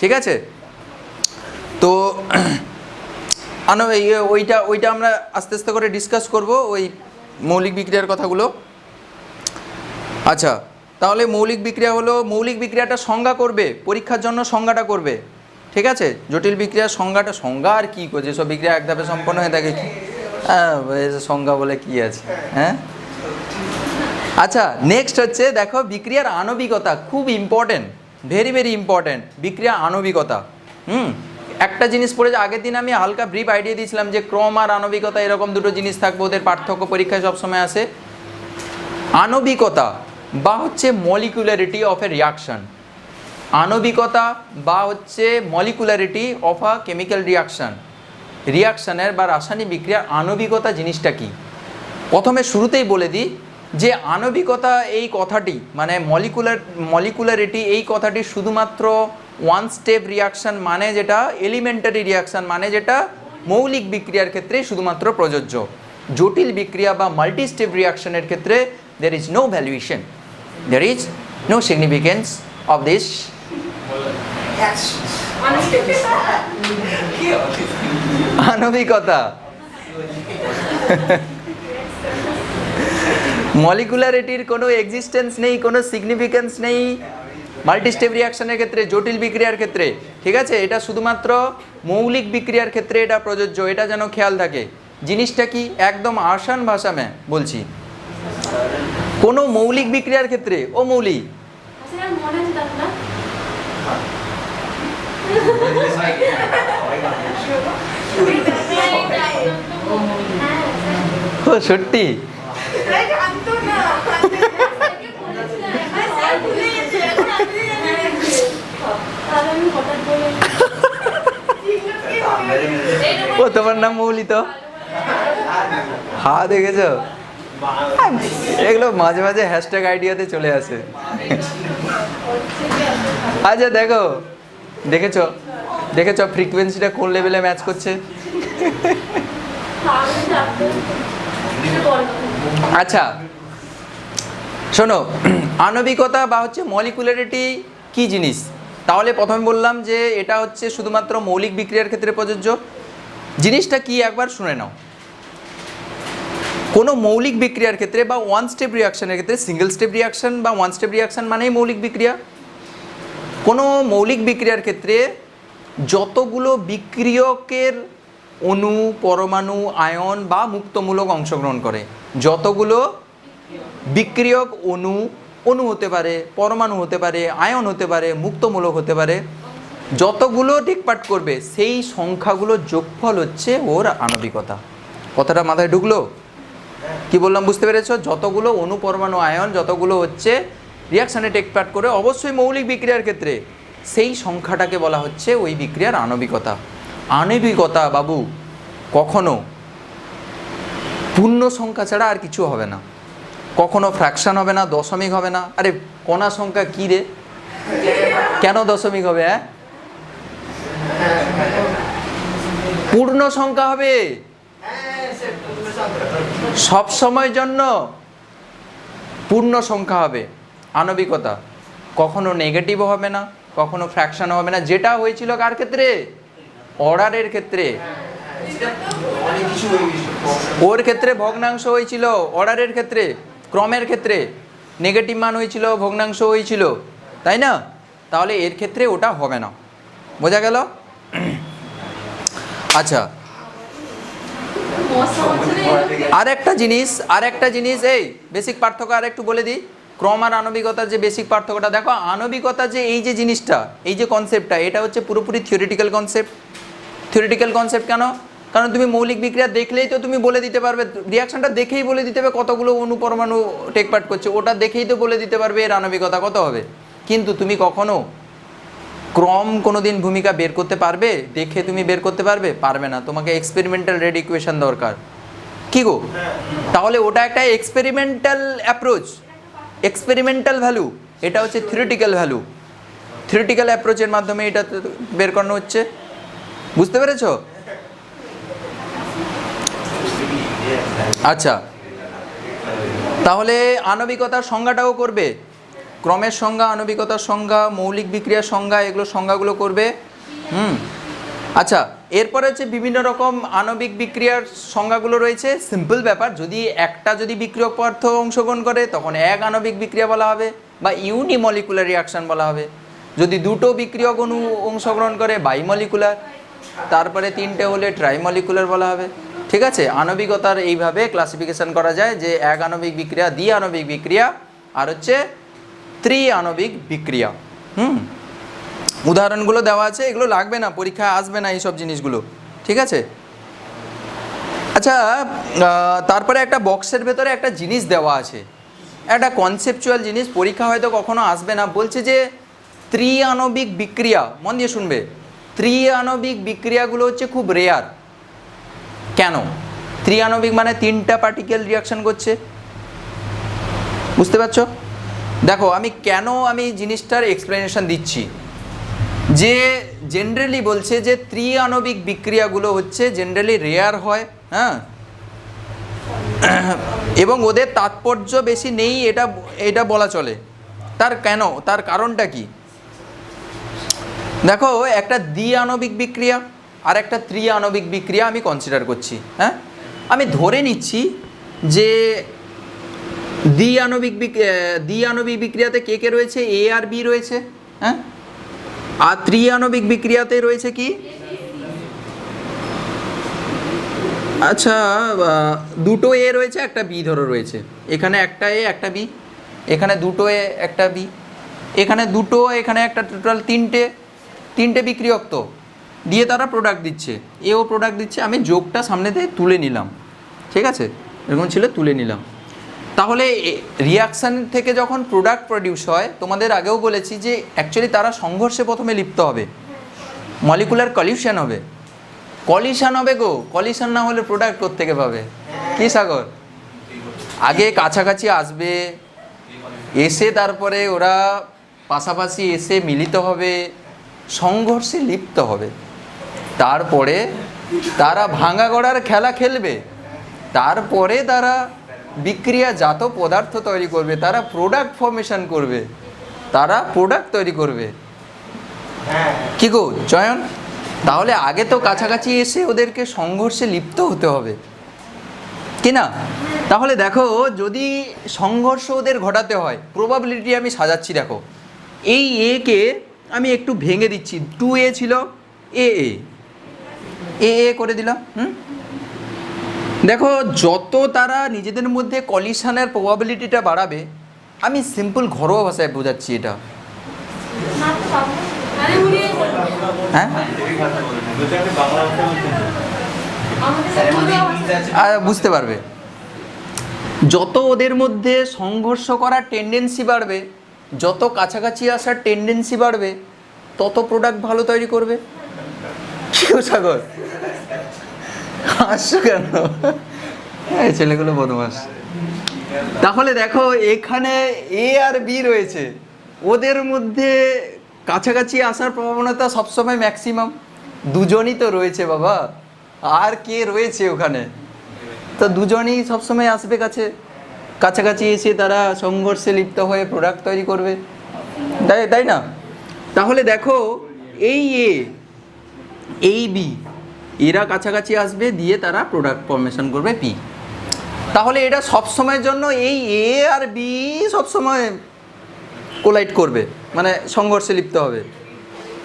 Speaker 1: ঠিক আছে? তো ওইটা আমরা আস্তে আস্তে করে ডিসকাস করব, ওই মৌলিক বিক্রিয়ার কথাগুলো। আচ্ছা, তাহলে মৌলিক বিক্রিয়া হলো, মৌলিক বিক্রিয়াটা সংজ্ঞা করবে, পরীক্ষার জন্য সংজ্ঞাটা করবে, ঠিক আছে? জটিল বিক্রিয়ার সংজ্ঞা আর কী করছে, যেসব বিক্রিয়া এক ধাপে সম্পন্ন হয়ে থাকে সংজ্ঞা বলে কি আছে, হ্যাঁ? আচ্ছা, নেক্সট হচ্ছে দেখো বিক্রিয়ার আণবিকতা, খুব ইম্পর্টেন্ট, ভেরি ভেরি ইম্পর্টেন্ট বিক্রিয়া আণবিকতা। একটা জিনিস পড়ে আগের দিন আমি হালকা ব্রিফ আইডিয়া দিয়েছিলাম যে ক্রম আর আণবিকতা এরকম দুটো জিনিস থাকবে, ওদের পার্থক্য পরীক্ষায় সবসময় আসে। আণবিকতা বা হচ্ছে মলিকুলারিটি অফ এ রিয়াকশন, আণবিকতা বা হচ্ছে মলিকুলারিটি অফ আ কেমিক্যাল রিয়াকশন, রিয়াকশানের বা রাসায়নিক বিক্রিয়ার আণবিকতা জিনিসটা কি। প্রথমে শুরুতেই বলে দিই যে আণবিকতা এই কথাটি মানে মলিকুলারিটি এই কথাটি শুধুমাত্র ওয়ান স্টেপ রিয়াকশান মানে যেটা এলিমেন্টারি রিয়াকশান মানে যেটা মৌলিক বিক্রিয়ার ক্ষেত্রে শুধুমাত্র প্রযোজ্য। জটিল বিক্রিয়া বা মাল্টি স্টেপ রিয়াকশনের ক্ষেত্রে there is no valuation, there is no significance of this আণবিকতা। মলিকুলারিটির কোনো এক্সিস্টেন্স নেই, কোনো সিগনিফিকেন্স নেই মাল্টি স্টেপ রিয়াকশনের ক্ষেত্রে, জটিল বিক্রিয়ার ক্ষেত্রে, ঠিক আছে। এটা শুধুমাত্র মৌলিক বিক্রিয়ার ক্ষেত্রে এটা প্রযোজ্য, এটা যেন খেয়াল থাকে। জিনিসটা কি একদম আসান ভাষা में বলছি, কোনো মৌলিক বিক্রিয়ার ক্ষেত্রে ও মৌলিক ও সত্যি ও তোমার নাম মৌলি তো হ্যাঁ দেখেছো, এগুলো মাঝে মাঝে হ্যাশট্যাগ আইডিয়াতে চলে আসে। আচ্ছা দেখো, দেখেছো দেখেছো ফ্রিকোয়েন্সিটা কোন লেভেলে ম্যাচ করছে। আচ্ছা শোনো, আণবিকতা বা হচ্ছে মলিকুলারিটি কি জিনিস, তাহলে প্রথমে বললাম যে এটা হচ্ছে শুধুমাত্র মৌলিক বিক্রিয়ার ক্ষেত্রে প্রযোজ্য। জিনিসটা কি একবার শুনে নাও। কোনো মৌলিক বিক্রিয়ার ক্ষেত্রে বা ওয়ান স্টেপ রিয়াকশনের ক্ষেত্রে, সিঙ্গেল স্টেপ রিয়াকশন বা ওয়ান স্টেপ রিয়াকশন মানেই মৌলিক বিক্রিয়া। কোনো মৌলিক বিক্রিয়ার ক্ষেত্রে যতগুলো বিক্রিয়কের অণু, পরমাণু, আয়ন বা মুক্তমূলক অংশগ্রহণ করে, যতগুলো বিক্রিয়ক অণু হতে পারে, পরমাণু হতে পারে, আয়ন হতে পারে, মুক্তমূলক হতে পারে, যতগুলো টেকপার্ট করবে সেই সংখ্যাগুলো যোগফল হচ্ছে ওর আণবিকতা। কথাটা মাথায় ঢুকলো? কি বললাম বুঝতে পেরেছো? যতগুলো অণু, পরমাণু, আয়ন যতগুলো হচ্ছে রিয়াকশানে টেকপার্ট করে অবশ্যই মৌলিক বিক্রিয়ার ক্ষেত্রে, সেই সংখ্যাটাকে বলা হচ্ছে ওই বিক্রিয়ার আণবিকতা। আণবিকতা বাবু কখনো পূর্ণ সংখ্যা ছাড়া আর কিছু হবে না, কখনো ফ্র্যাকশন হবে না, দশমিক হবে না। আরে কণা সংখ্যা কী রে, কেন দশমিক হবে? হ্যাঁ পূর্ণ সংখ্যা হবে সব সময়ের জন্য, পূর্ণ সংখ্যা হবে। আণবিকতা কখনো নেগেটিভও হবে না, কখনো ফ্র্যাকশনও হবে না। যেটা হয়েছিল কার ক্ষেত্রে? অর্ডারের ক্ষেত্রে। ওর ক্ষেত্রে ভগ্নাংশ হয়েছিল, অর্ডারের ক্ষেত্রে, ক্রমের ক্ষেত্রে নেগেটিভ মান হয়েছিল, ভগ্নাংশ হয়েছিল, তাই না? তাহলে এর ক্ষেত্রে ওটা হবে না। বোঝা গেল? আচ্ছা আর একটা জিনিস এই বেসিক পার্থক্য আর একটু বলে দিই। ক্রম আর আণবিকতার যে বেসিক পার্থক্যটা দেখো, আণবিকতা যে এই যে জিনিসটা, এই যে কনসেপ্টটা, এটা হচ্ছে পুরোপুরি থিওরিটিক্যাল কনসেপ্ট। থিওরিটিক্যাল কনসেপ্ট কেন? কারণ তুমি মৌলিক বিক্রিয়া দেখলেই তো তুমি বলে দিতে পারবে, রিয়াকশনটা দেখেই বলে দিতে পারবে কতগুলো অণু পরমাণু টেকপার্ট করছে, ওটা দেখেই তো বলে দিতে পারবে এর আণবিকতা কত হবে। কিন্তু তুমি কখনো ক্রম কোনোদিন ভূমিকা বের করতে পারবে? দেখে তুমি বের করতে পারবে? পারবে না। তোমাকে এক্সপেরিমেন্টাল রেড ইকুয়েশন দরকার। কি গো? তাহলে ওটা একটা এক্সপেরিমেন্টাল অ্যাপ্রোচ, এক্সপেরিমেন্টাল ভ্যালু, এটা হচ্ছে থিওরিটিক্যাল ভ্যালু। থিওরিটিক্যাল অ্যাপ্রোচের মাধ্যমে এটা বের করানো হচ্ছে। বুঝতে পেরেছো? আচ্ছা তাহলে আণবিকতার সংজ্ঞাটাও করবে, ক্রমের সংজ্ঞা, আণবিকতার সংজ্ঞা, মৌলিক বিক্রিয়ার সংজ্ঞা, এগুলো সংজ্ঞাগুলো করবে। আচ্ছা এরপরে হচ্ছে বিভিন্ন রকম আণবিক বিক্রিয়ার সংজ্ঞাগুলো রয়েছে। সিম্পল ব্যাপার, যদি বিক্রিয়ক পদার্থ অংশগ্রহণ করে তখন এক আণবিক বিক্রিয়া বলা হবে বা ইউনিমলিকুলার রিয়াকশন বলা হবে। যদি দুটো বিক্রিয়ক অণু অংশগ্রহণ করে বাইমলিকুলার, তারপরে তিনটে হলে ট্রাইমলিকুলার বলা হবে। ঠিক আছে, আণবিকতার এইভাবে ক্লাসিফিকেশন করা যায় যে এক আণবিক বিক্রিয়া, দ্বি আণবিক বিক্রিয়া আর হচ্ছে ত্রি আণবিক বিক্রিয়া। উদাহরণগুলো দেওয়া আছে, এগুলো লাগবে না, পরীক্ষায় আসবে না এইসব জিনিসগুলো। ঠিক আছে। আচ্ছা তারপরে একটা বক্সের ভেতরে একটা জিনিস দেওয়া আছে, একটা কনসেপচুয়াল জিনিস, পরীক্ষা হয়তো কখনো আসবে না। বলছে যে ত্রি আণবিক বিক্রিয়া, মন দিয়ে শুনবে, ত্রি আণবিক বিক্রিয়াগুলো হচ্ছে খুব রেয়ার। কেন? ত্রিআণবিক মানে তিনটা পার্টিকেল রিয়াকশন করছে, বুঝতে পারছো? দেখো আমি জিনিসটার এক্সপ্লেনেশন দিচ্ছি, যে জেনারেলি বলছে যে ত্রিআণবিক বিক্রিয়াগুলো হচ্ছে জেনারেলি রেয়ার হয়, হ্যাঁ, এবং ওদের তাৎপর্য বেশি নেই, এটা বলা চলে। তার কারণটা কি? দেখো, একটা দ্বিআণবিক বিক্রিয়া আর একটা ত্রিআণবিক বিক্রিয়া আমি কনসিডার করছি, হ্যাঁ, আমি ধরে নিচ্ছি যে দ্বিআণবিক বিক্রিয়াতে কে কে রয়েছে? এ আর বি রয়েছে, হ্যাঁ, আর ত্রিআণবিক বিক্রিয়াতে রয়েছে কি? আচ্ছা, দুটো এ রয়েছে, একটা বি ধরো রয়েছে, এখানে একটা এ একটা বি, এখানে দুটো এ একটা বি, এখানে দুটো, এখানে একটা, টোটাল তিনটে বিক্রিয়ক তো দিয়ে তারা প্রোডাক্ট দিচ্ছে, এও প্রোডাক্ট দিচ্ছে। আমি যোগটা সামনেতে তুলে নিলাম, ঠিক আছে, এরকম ছিল, তুলে নিলাম। তাহলে রিয়াকশান থেকে যখন প্রোডাক্ট প্রডিউস হয়, তোমাদের আগেও বলেছি যে অ্যাকচুয়ালি তারা সংঘর্ষে প্রথমে লিপ্ত হবে, মলিকুলার কলিউশন হবে, গো, কলিউশন না হলে প্রোডাক্ট কোত্থেকে পাবে? কি সাগর? আগে কাছাকাছি আসবে, এসে তারপরে ওরা পাশাপাশি এসে মিলিত হবে, সংঘর্ষে লিপ্ত হবে, তারপরে তারা ভাঙা গড়ার খেলা খেলবে, তারপরে তারা বিক্রিয়াজাত পদার্থ তৈরি করবে, তারা প্রোডাক্ট ফর্মেশন করবে, তারা প্রোডাক্ট তৈরি করবে। কি গো চয়ন? তাহলে আগে তো কাছাকাছি এসে ওদেরকে সংঘর্ষে লিপ্ত হতে হবে, কি না? তাহলে দেখো, যদি সংঘর্ষ ওদের ঘটাতে হয়, প্রবাবিলিটি আমি সাজাচ্ছি। দেখো, এই এ কে আমি একটু ভেঙে দিচ্ছি, 2a ছিল, এ করে দিলাম। দেখো, যত তারা নিজেদের মধ্যে কলিশনের প্রবাবিলিটিটা বাড়াবে, আমি সিম্পল ঘরোয়া ভাষায় বোঝাচ্ছি এটা, হ্যাঁ, বুঝতে পারবে। যত ওদের মধ্যে সংঘর্ষ করার টেন্ডেন্সি বাড়বে, যত কাছাকাছি আসার টেন্ডেন্সি বাড়বে, তত প্রোডাক্ট ভালো তৈরি করবে। কি সাগর আসছো কেন? এই ছেলেগুলো বদমাস। তাহলে দেখো, এখানে এ আর বি রয়েছে, ওদের মধ্যে কাছাকাছি আসার প্রবণতা সবসময় ম্যাক্সিমাম, দুজনই তো রয়েছে বাবা, আর কে রয়েছে ওখানে? তো দুজনই সবসময় আসবে কাছাকাছি এসে তারা সংঘর্ষে লিপ্ত হয়ে প্রোডাক্ট তৈরি করবে, তাই না? তাহলে দেখো, এই বি এরা কাছাকাছি আসবে, দিয়ে তারা প্রোডাক্ট ফর্মেশন করবে পি। তাহলে এটা সবসময়ের জন্য এই এ আর বি সবসময় কোলাইড করবে, মানে সংঘর্ষে লিপ্ত হবে,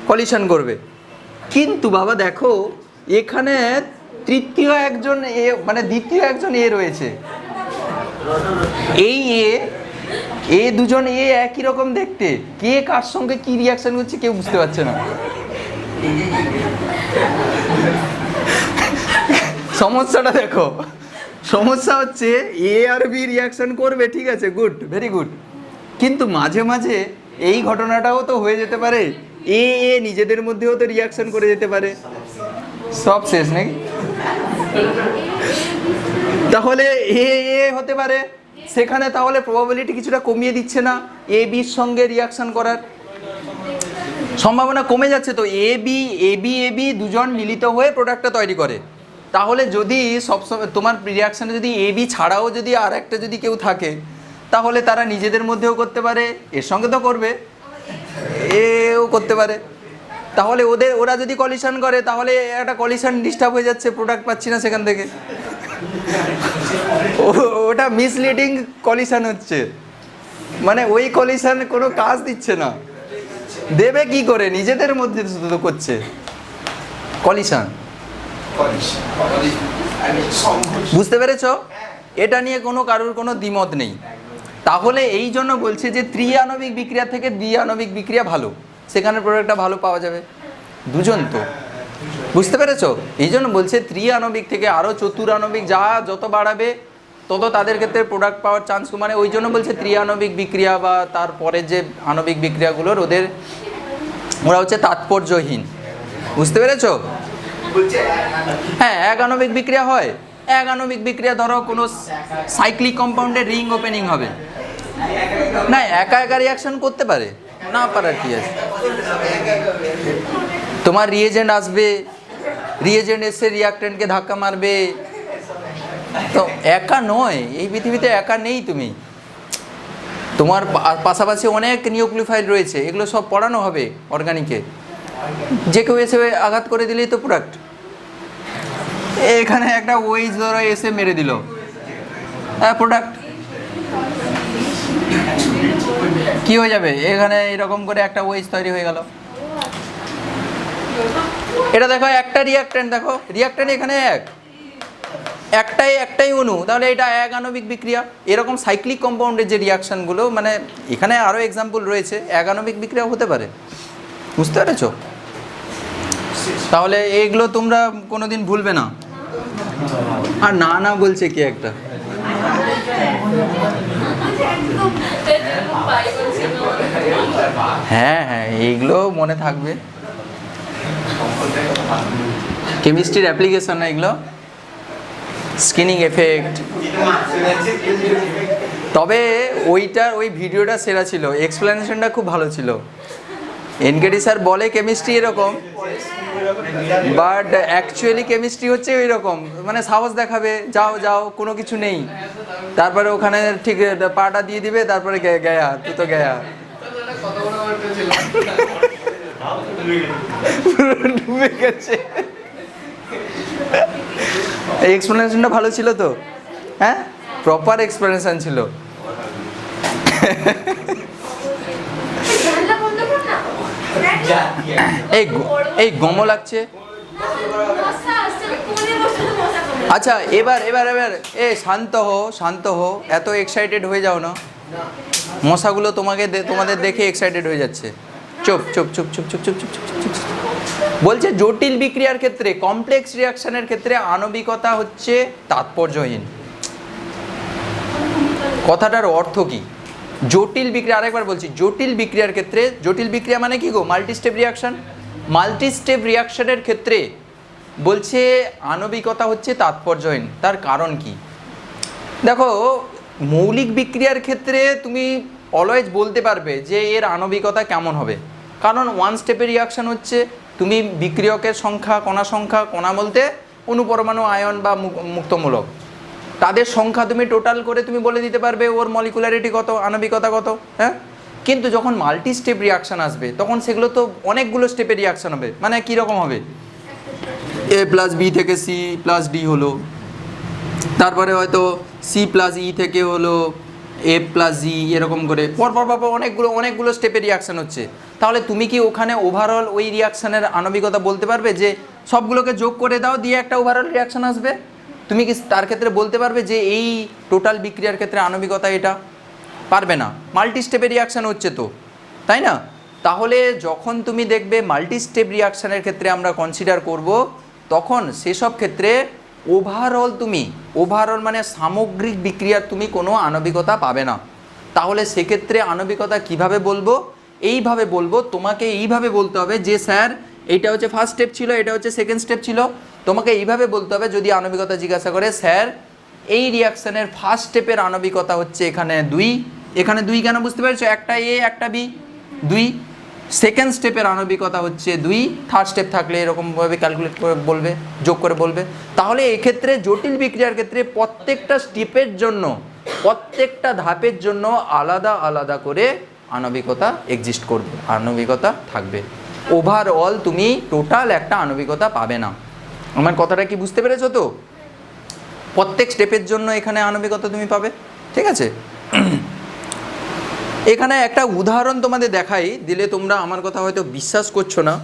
Speaker 1: কলিশন করবে। কিন্তু বাবা দেখো, এখানে দ্বিতীয় একজন এ রয়েছে, এই এ দুজন এ একই রকম দেখতে, কে কার সঙ্গে কি রিয়াকশন করছে কেউ বুঝতে পারছে না। সমস্যাটা দেখো, সমস্যা হচ্ছে এ আর বি রিয়াকশন করবে, ঠিক আছে, গুড, ভেরি গুড, কিন্তু মাঝে মাঝে এই ঘটনাটাও তো হয়ে যেতে পারে, এ নিজেদের মধ্যেও তো রিয়াকশন করে যেতে পারে, সব শেষ নাকি? তাহলে এ হতে পারে সেখানে, তাহলে প্রবাবিলিটি কিছুটা কমিয়ে দিচ্ছে না এ বির সঙ্গে রিয়াকশন করার সম্ভাবনা কমে যাচ্ছে। তো এ বি দুজন মিলিত হয়ে প্রোডাক্টটা তৈরি করে। তাহলে যদি সবসময় তোমার রিয়াকশানে যদি এ বি ছাড়াও যদি আর একটা যদি কেউ থাকে, তাহলে তারা নিজেদের মধ্যেও করতে পারে, এর সঙ্গে তো করবে, এও করতে পারে। তাহলে ওরা যদি কলিশন করে, তাহলে একটা কলিশন ডিস্টার্ব হয়ে যাচ্ছে, প্রোডাক্ট পাচ্ছি না সেখান থেকে, ওটা মিসলিডিং কলিশন হচ্ছে, মানে ওই কলিশন কোনো কাজ দিচ্ছে না, দেবে কি করে? নিজেদের মধ্যে শুধু করছে কলিশন। বুঝতে পেরেছো? এটা নিয়ে কারোর কোনো দ্বিমত নেই। তাহলে এই জন্য বলছে যে ত্রিআণবিক বিক্রিয়া থেকে দ্বিআণবিক বিক্রিয়া ভালো, সেখানে প্রোডাক্টটা ভালো পাওয়া যাবে, দুজন তো। বুঝতে পেরেছো? এই জন্য বলছে ত্রিআণবিক থেকে আরও চতুরাণবিক যত বাড়াবে, তত তাদের ক্ষেত্রে প্রোডাক্ট পাওয়ার চান্স, মানে ওই জন্য বলছে ত্রিআণবিক বিক্রিয়া বা তারপরে যে আণবিক বিক্রিয়াগুলোর ওরা হচ্ছে তাৎপর্যহীন। বুঝতে পেরেছো? হ্যাঁ, এক আণবিক বিক্রিয়া হয়। এক আণবিক বিক্রিয়া ধরো কোনো সাইক্লিক কম্পাউন্ডের রিং ওপেনিং হবে, না একা একা রিয়াকশন করতে পারে, না পারার কি আছে। তোমার রিয়েজেন্ট আসবে, রিয়েজেন্ট এসে রিয়াক্ট্যান্টকে ধাক্কা মারবে, তো একা নয়, এই পৃথিবীতে একা নেই তুমি। তোমার পাশাপাশি অনেক নিউক্লিওফাইল রয়েছে, এগুলো সব পড়ানো হবে অর্গানিকে। যে কেউ এসে আঘাত করে দিলেই তো প্রোডাক্ট। এখানে একটা ওয়েজ ধরো এসে মেরে দিল, হ্যাঁ প্রোডাক্ট। কি হয়ে যাবে, এখানে এরকম করে একটা ওয়েজ তৈরি হয়ে গেল। এটা দেখো একটা রিয়াক্ট্যান্ট, দেখো রিয়াক্ট্যান্ট এখানে একটাই অণু, তাহলে এটা এক আণবিক বিক্রিয়া। এরকম সাইক্লিক কম্পাউন্ডের যে রিয়াকশানগুলো, মানে এখানে আরও এক্সাম্পল রয়েছে, এক আণবিক বিক্রিয়া হতে পারে, বুঝতে পেরেছ? তাহলে এইগুলো তোমরা কোনোদিন ভুলবে না। আর না না বলছে কি একটা, হ্যাঁ হ্যাঁ এইগুলো মনে থাকবে, কেমিস্ট্রির অ্যাপ্লিকেশন না এগুলো, স্কিনিং এফেক্ট। তবে ওই ভিডিওটা সেরা ছিল, এক্সপ্লেনেশনটা খুব ভালো ছিল। এনকেডি স্যার বলে কেমিস্ট্রি এরকম, বাট অ্যাকচুয়ালি কেমিস্ট্রি হচ্ছে ওই রকম, মানে সাহস দেখাবে, যাও যাও কোনো কিছু নেই, তারপরে ওখানে ঠিক পাটা দিয়ে দিবে, তারপরে গয়া তুই তো গয়া, ডুবে গেছে। এই এক্সপ্লেনেশনটা ভালো ছিল তো, হ্যাঁ প্রপার এক্সপ্লেনেশন ছিল। এই গম লাগছে। আচ্ছা এবার শান্ত হো, এত এক্সাইটেড হয়ে যাও না। মশাগুলো তোমাদের দেখে এক্সাইটেড হয়ে যাচ্ছে। চুপ চুপ চুপ চুপ চুপ চুপ চুপ চুপ চুপ। বলছে জটিল বিক্রিয়ার ক্ষেত্রে, কমপ্লেক্স রিয়াকশনের ক্ষেত্রে আণবিকতা হচ্ছে তাৎপর্যহীন। কথাটার অর্থ কি? জটিল বিক্রিয়া, আরেকবার বলছি, জটিল বিক্রিয়ার ক্ষেত্রে, জটিল বিক্রিয়া মানে কি গো? মাল্টিস্টেপ রিয়াকশন। মাল্টিস্টেপ রিয়াকশনের ক্ষেত্রে বলছে আণবিকতা হচ্ছে তাৎপর্যহীন। তার কারণ কি? দেখো মৌলিক বিক্রিয়ার ক্ষেত্রে তুমি অলওয়েজ বলতে পারবে যে এর আণবিকতা কেমন হবে, কারণ ওয়ান স্টেপের রিয়াকশন হচ্ছে তুমি বিক্রিয়কের সংখ্যা, কণা বলতে অনুপরমাণু, আয়ন বা মুক্তমূলক, তাদের সংখ্যা তুমি টোটাল করে তুমি বলে দিতে পারবে ওর মলিকুলারিটি কত, আণবিকতা কত, হ্যাঁ। কিন্তু যখন মাল্টি স্টেপ রিয়াকশান আসবে তখন সেগুলো তো অনেকগুলো স্টেপের রিয়াকশান হবে। মানে কীরকম হবে, এ প্লাস বি থেকে সি প্লাস ডি হলো, তারপরে হয়তো সি প্লাস ই থেকে হলো এ প্লাস জি, এরকম করে পরপর অনেকগুলো স্টেপের রিয়াকশান হচ্ছে। তাহলে তুমি কি ওখানে ওভারঅল ওই রিয়াকশানের আণবিকতা বলতে পারবে যে সবগুলোকে যোগ করে দাও দিয়ে একটা ওভারঅল রিয়াকশান আসবে? তুমি কি তার ক্ষেত্রে বলতে পারবে যে এই টোটাল বিক্রিয়ার ক্ষেত্রে আণবিকতা এটা? পারবে না, মাল্টি স্টেপের রিয়াকশান হচ্ছে তো, তাই না? তাহলে যখন তুমি দেখবে মাল্টি স্টেপ রিয়াকশানের ক্ষেত্রে আমরা কনসিডার করব, তখন সেসব ক্ষেত্রে ওভারঅল মানে সামগ্রিক বিক্রিয়ার তুমি কোনো আণবিকতা পাবে না। তাহলে সেক্ষেত্রে আণবিকতা কিভাবে বলবো? এইভাবে বলবো, তোমাকে এইভাবে বলতে হবে যে স্যার এইটা হচ্ছে ফার্স্ট স্টেপ ছিল, এটা হচ্ছে সেকেন্ড স্টেপ ছিল। তোমাকে এইভাবে বলতে হবে যদি আণবিকতা জিজ্ঞাসা করে, স্যার এই রিয়াকশানের ফার্স্ট স্টেপের আণবিকতা হচ্ছে এখানে 2, এখানে 2 কেন বুঝতে পেরেছো? একটা এ একটা বি, 2। সেকেন্ড স্টেপের আণবিকতা হচ্ছে 2, থার্ড স্টেপ থাকলে এরকমভাবে ক্যালকুলেট করে বলবে, যোগ করে বলবে। তাহলে এক্ষেত্রে জটিল বিক্রিয়ার ক্ষেত্রে প্রত্যেকটা স্টেপের জন্য, প্রত্যেকটা ধাপের জন্য আলাদা আলাদা করে আণবিকতা এক্সিস্ট করবে, আণবিকতা থাকবে। ওভারঅল তুমি টোটাল একটা আণবিকতা পাবে না। আমার কথাটা কি বুঝতে পেরেছো তো? প্রত্যেক স্টেপের জন্য এখানে আণবিকতা তুমি পাবে, ঠিক আছে? এখানে একটা উদাহরণ তোমাদের দেখাই, দিলে তোমরা আমার কথা হয়তো বিশ্বাস করছো না।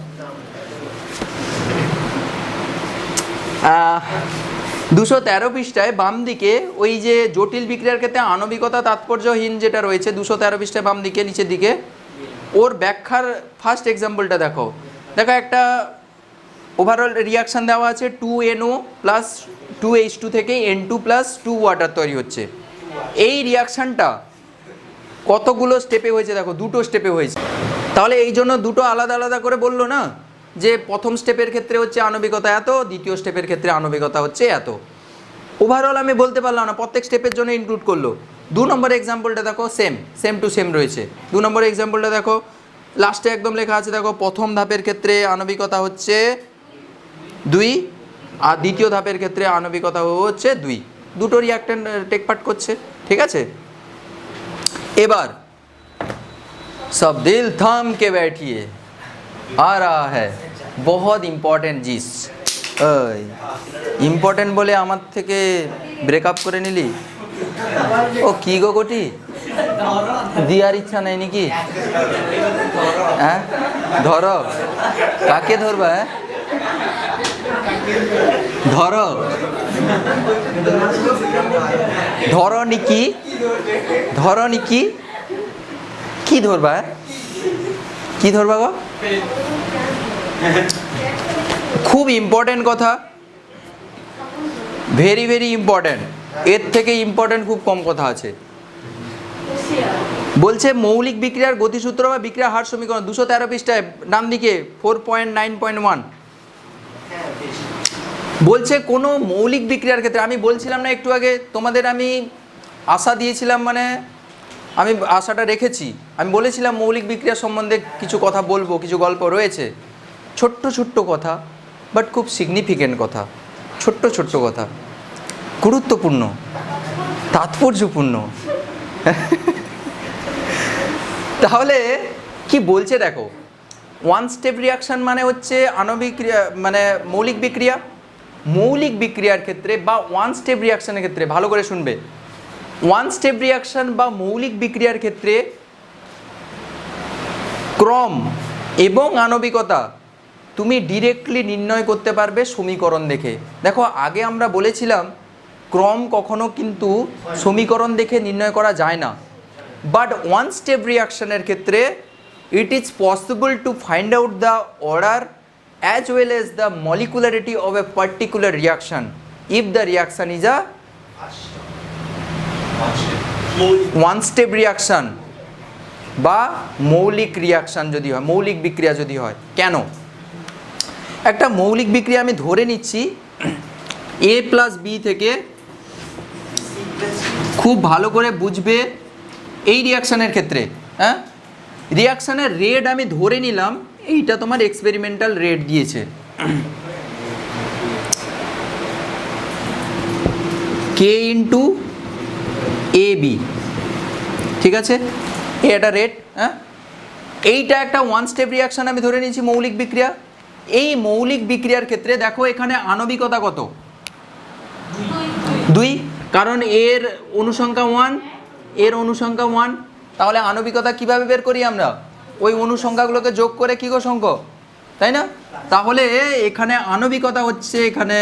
Speaker 1: 213 পৃষ্ঠায় বাম দিকে ওই যে জটিল বিক্রিয়ার ক্ষেত্রে আণবিকতা তাৎপর্যহীন যেটা রয়েছে, 213 পৃষ্ঠায় বাম দিকে নিচের দিকে, ওর ব্যাখ্যার ফার্স্ট এক্সাম্পলটা দেখো। একটা ওভারঅল রিয়াকশান দেওয়া আছে, 2NO প্লাস 2H2 থেকে N2 প্লাস 2 ওয়াটার তৈরি হচ্ছে। এই রিয়াকশানটা কতগুলো স্টেপে হয়েছে দেখো, 2টো স্টেপে হয়েছে। তাহলে এই জন্য 2টো আলাদা আলাদা করে বললো না, যে প্রথম স্টেপের ক্ষেত্রে হচ্ছে আণবিকতা এত, দ্বিতীয় স্টেপের ক্ষেত্রে আণবিকতা হচ্ছে এত। ওভারঅল আমি বলতে পারলাম না, প্রত্যেক স্টেপের জন্য ইনক্লুড করলো। 2 নম্বর এক্সাম্পলটা দেখো, সেম টু সেম রয়েছে। 2 নম্বর এক্সাম্পলটা দেখো, লাস্টে একদম লেখা আছে দেখো, প্রথম ধাপের ক্ষেত্রে আণবিকতা হচ্ছে 2 আর দ্বিতীয় ধাপের ক্ষেত্রে আণবিকতা হচ্ছে 2, দুটো রিঅ্যাক্ট্যান্ট টেক পার্ট করছে, ঠিক আছে। এবার সব দিল থাম কে बैठिए आ रहा है बहुत ইম্পর্টেন্ট জিস। ওই ইম্পর্টেন্ট বলে আমার থেকে ব্রেকআপ করে নিলি? ও কি গো গোটি, দেওয়ার ইচ্ছা নেই নাকি? হ্যাঁ ধরো, কাকে ধরবা? হ্যাঁ ধরো, ধরো নিকি, ধরো নিকি, কি ধরবা? কি ধরবা গো? খুব ইম্পর্টেন্ট কথা, ভেরি ভেরি ইম্পর্টেন্ট। এর থেকে ইম্পর্টেন্ট খুব কম কথা আছে। বলছে মৌলিক বিক্রিয়ার গতিসূত্র বা বিক্রিয়ার হার সমীকরণ, 213 পৃষ্ঠায় ডান দিকে 4.9.1 বলছে কোনো মৌলিক বিক্রিয়ার ক্ষেত্রে, আমি বলছিলাম না একটু আগে তোমাদের, আমি আশা দিয়েছিলাম, মানে আমি আশাটা রেখেছি, আমি বলেছিলাম মৌলিক বিক্রিয়া সম্বন্ধে কিছু কথা বলবো, কিছু গল্প রয়েছে, ছোট্ট ছোট্ট কথা, বাট খুব সিগনিফিকেন্ট কথা, ছোট্ট ছোট্ট কথা, গুরুত্বপূর্ণ, তাৎপর্যপূর্ণ। তাহলে কি বলছে দেখো, ওয়ান স্টেপ রিয়াকশান মানে হচ্ছে আণবিক ক্রিয়া, মানে মৌলিক বিক্রিয়া। মৌলিক বিক্রিয়ার ক্ষেত্রে বা ওয়ান স্টেপ রিয়াকশানের ক্ষেত্রে, ভালো করে শুনবে, ওয়ান স্টেপ রিয়াকশান বা মৌলিক বিক্রিয়ার ক্ষেত্রে ক্রম এবং আণবিকতা তুমি ডিরেক্টলি নির্ণয় করতে পারবে সমীকরণ দেখে। দেখো আগে আমরা বলেছিলাম ক্রম কখনো কিন্তু সমীকরণ দেখে নির্ণয় করা যায় না, বাট ওয়ান স্টেপ রিয়াকশানের ক্ষেত্রে it is possible to find out the order as well as the molecularity of a particular reaction if the reaction is a one step reaction বা মৌলিক রিয়াকশান যদি হয়, মৌলিক বিক্রিয়া যদি হয়। কেন? একটা মৌলিক বিক্রিয়া আমি ধরে নিচ্ছি a প্লাস বি থেকে, খুব ভালো করে বুঝবে এই রিয়াকশানের ক্ষেত্রে, হ্যাঁ রিয়াকশানের রেট আমি ধরে নিলাম, এইটা তোমার এক্সপেরিমেন্টাল রেট দিয়েছে কে ইন্টু এ বি, ঠিক আছে, এটা রেট। হ্যাঁ এইটা একটা ওয়ান স্টেপ রিয়াকশান আমি ধরে নিয়েছি মৌলিক বিক্রিয়া। এই মৌলিক বিক্রিয়ার ক্ষেত্রে দেখো এখানে আণবিকতা কত? 2, কারণ এর অনুসংখ্যা 1, এর অনুসংখ্যা 1, তাহলে আণবিকতা কিভাবে বের করি আমরা? ওই অনুসংখ্যাগুলোকে যোগ করে কি গো সংখ্য, তাই না? তাহলে এখানে আণবিকতা হচ্ছে, এখানে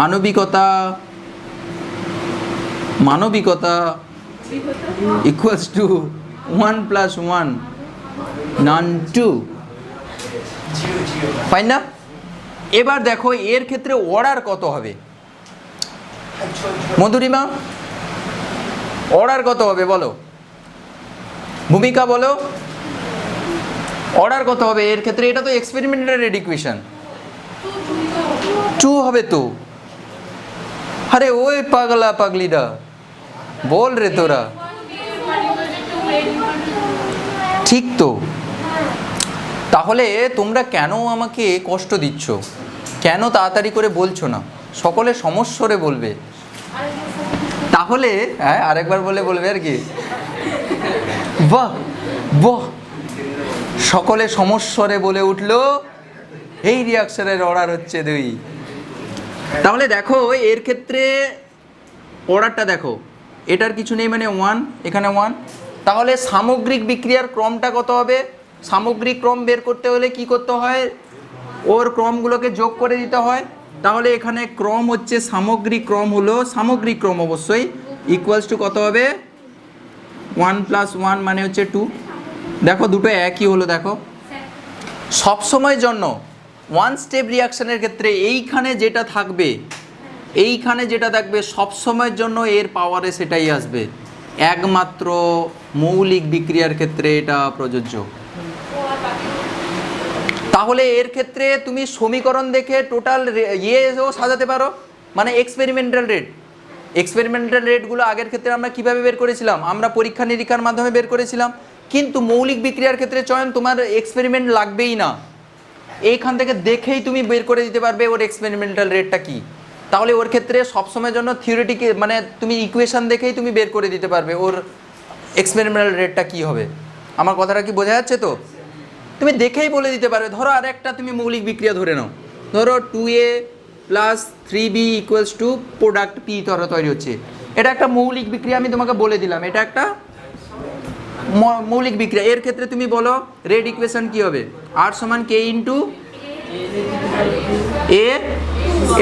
Speaker 1: আণবিকতা মানবিকতা ইকুয়ালস টু 1 + 1 নন 2, ফাইন না? এবার দেখো এর ক্ষেত্রে অর্ডার কত হবে মধুরিমা, অর্ডার কত হবে বলো, ভূমিকা বলো, অর্ডার কত হবে এর ক্ষেত্রে? এটা তো এক্সপেরিমেন্টাল রেট ইকুয়েশন, 2 হবে তো। আরে ওই পাগলা পাগলিরা বল রে তোরা, ঠিক তো? তাহলে তোমরা কেন আমাকে কষ্ট দিচ্ছ, কেন তাড়াতাড়ি করে বলছো না? সকলে সমস্বরে বলবে, তাহলে হ্যাঁ আরেকবার বলবে আর কি, বাহ বাহ, সকলে সমস্বরে বলে উঠলো এই রিয়াকশনের অর্ডার হচ্ছে 2। তাহলে দেখো এর ক্ষেত্রে অর্ডারটা দেখো, এটার কিছু নেই মানে 1, এখানে 1, তাহলে সামগ্রিক বিক্রিয়ার ক্রমটা কত হবে? সামগ্রিক ক্রম বের করতে হলে কি করতে হয়? ওর ক্রমগুলোকে যোগ করে দিতে হয়। তাহলে এখানে ক্রম হচ্ছে সামগ্রিক ক্রম, হলো সামগ্রিক ক্রম অবশ্যই ইকুয়ালস টু কত হবে? 1 + 1 মানে হচ্ছে 2। দেখো দুটো একই হলো। দেখো সবসময়ের জন্য ওয়ান স্টেপ রিয়াকশানের ক্ষেত্রে এইখানে যেটা থাকবে, এইখানে যেটা থাকবে সবসময়ের জন্য এর পাওয়ারে সেটাই আসবে, একমাত্র মৌলিক বিক্রিয়ার ক্ষেত্রে এটা প্রযোজ্য। তাহলে এর ক্ষেত্রে তুমি সমীকরণ দেখে টোটাল ইয়েও সাজাতে পারো, মানে এক্সপেরিমেন্টাল রেট। এক্সপেরিমেন্টাল রেটগুলো আগের ক্ষেত্রে আমরা কিভাবে বের করেছিলাম, আমরা পরীক্ষা নিরীক্ষার মাধ্যমে বের করেছিলাম। কিন্তু মৌলিক বিক্রিয়ার ক্ষেত্রে চয়ন তোমার এক্সপেরিমেন্ট লাগবেই না, এইখান থেকে দেখেই তুমি বের করে দিতে পারবে ওর এক্সপেরিমেন্টাল রেটটা কি। তাহলে ওর ক্ষেত্রে সবসময়ের জন্য থিওরিটিকে মানে তুমি ইকুয়েশন দেখেই তুমি বের করে দিতে পারবে ওর এক্সপেরিমেন্টাল রেটটা কি হবে। আমার কথাটা কি বোঝা যাচ্ছে তো? তুমি দেখেই বলে দিতে পারবে। ধরো আর একটা তুমি মৌলিক বিক্রিয়া ধরে নাও, ধরো 2A + 3B = প্রোডাক্ট P ধরো তৈরি হচ্ছে। এটা একটা মৌলিক বিক্রিয়া, আমি তোমাকে বলে দিলাম এটা একটা মৌলিক বিক্রিয়া। এর ক্ষেত্রে তুমি বলো রেট ইকুয়েশন কি হবে, R = K ×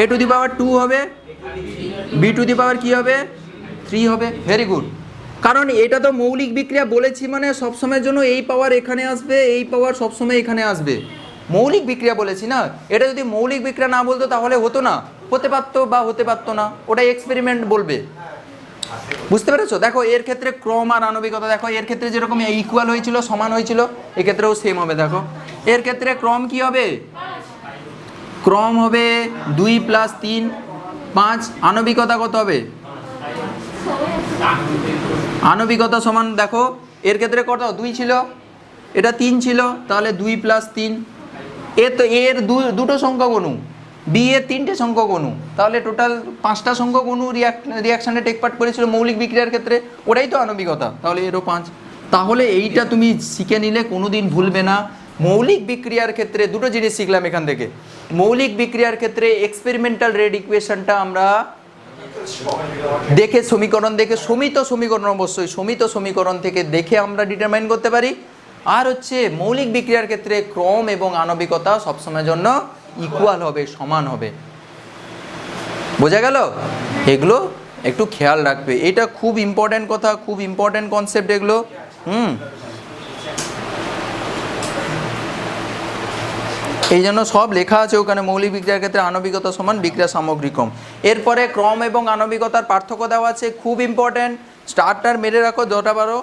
Speaker 1: A2 হবে, B2 কি হবে 3 হবে। Very good. কারণ এটা তো মৌলিক বিক্রিয়া বলেছি মানে সবসময়ের জন্য এই পাওয়ার এখানে আসবে, এই পাওয়ার সবসময় এখানে আসবে। মৌলিক বিক্রিয়া বলেছি না, এটা যদি মৌলিক বিক্রিয়া না বলতো তাহলে হতো না, হতে পারতো বা হতে পারতো না, ওটা এক্সপেরিমেন্ট বলবে। বুঝতে পেরেছো? দেখো এর ক্ষেত্রে ক্রম আর আণবিকতা, দেখো এর ক্ষেত্রে যেরকম ইকুয়াল হয়েছিল সমান হয়েছিল এক্ষেত্রেও সেম হবে। দেখো এর ক্ষেত্রে ক্রম কি হবে, ক্রম হবে 2 + 3 5। আণবিকতা কত হবে, আণবিকতা সমান দেখো এর ক্ষেত্রে কত 2 ছিল, এটা 3 ছিল, তাহলে 2 + 3। এ তো এর দুটো সংখ্যক অণু, বি এর 3টে সংখ্যক অণু, তাহলে টোটাল 5টা সংখ্যক অণু রিয়াকশানে টেক পার্ট করেছিল মৌলিক বিক্রিয়ার ক্ষেত্রে, ওটাই তো আণবিকতা, তাহলে এরও 5। তাহলে এইটা তুমি শিখে নিলে কোনোদিন ভুলবে না। মৌলিক বিক্রিয়ার ক্ষেত্রে দুটো জিনিস শিখলাম এখান থেকে। মৌলিক বিক্রিয়ার ক্ষেত্রে এক্সপেরিমেন্টাল রেট ইকুয়েশনটা আমরা দেখে সমীকরণ দেখে, সমিত সমীকরণ, অবশ্যই সমিত সমীকরণ থেকে দেখে আমরা ডিটারমাইন করতে পারি। আর হচ্ছে মৌলিক বিক্রিয়ার ক্ষেত্রে ক্রম এবং আণবিকতা সবসময়ের জন্য ইকুয়াল হবে, সমান হবে। বোঝা গেল? এগুলো একটু খেয়াল রাখবে, এটা খুব ইম্পর্ট্যান্ট কথা, খুব ইম্পর্ট্যান্ট কনসেপ্ট এগুলো। এই জন্য সব লেখা আছে ওখানে, মৌলিক বিক্রিয়ার ক্ষেত্রে আণবিকতা সমান বিক্রিয়া সামগ্রী কম। এরপরে ক্রম এবং আণবিকতার পার্থক্য দেওয়া আছে, খুব ইম্পর্ট্যান্ট। স্টার্টার মেরে রাখো 12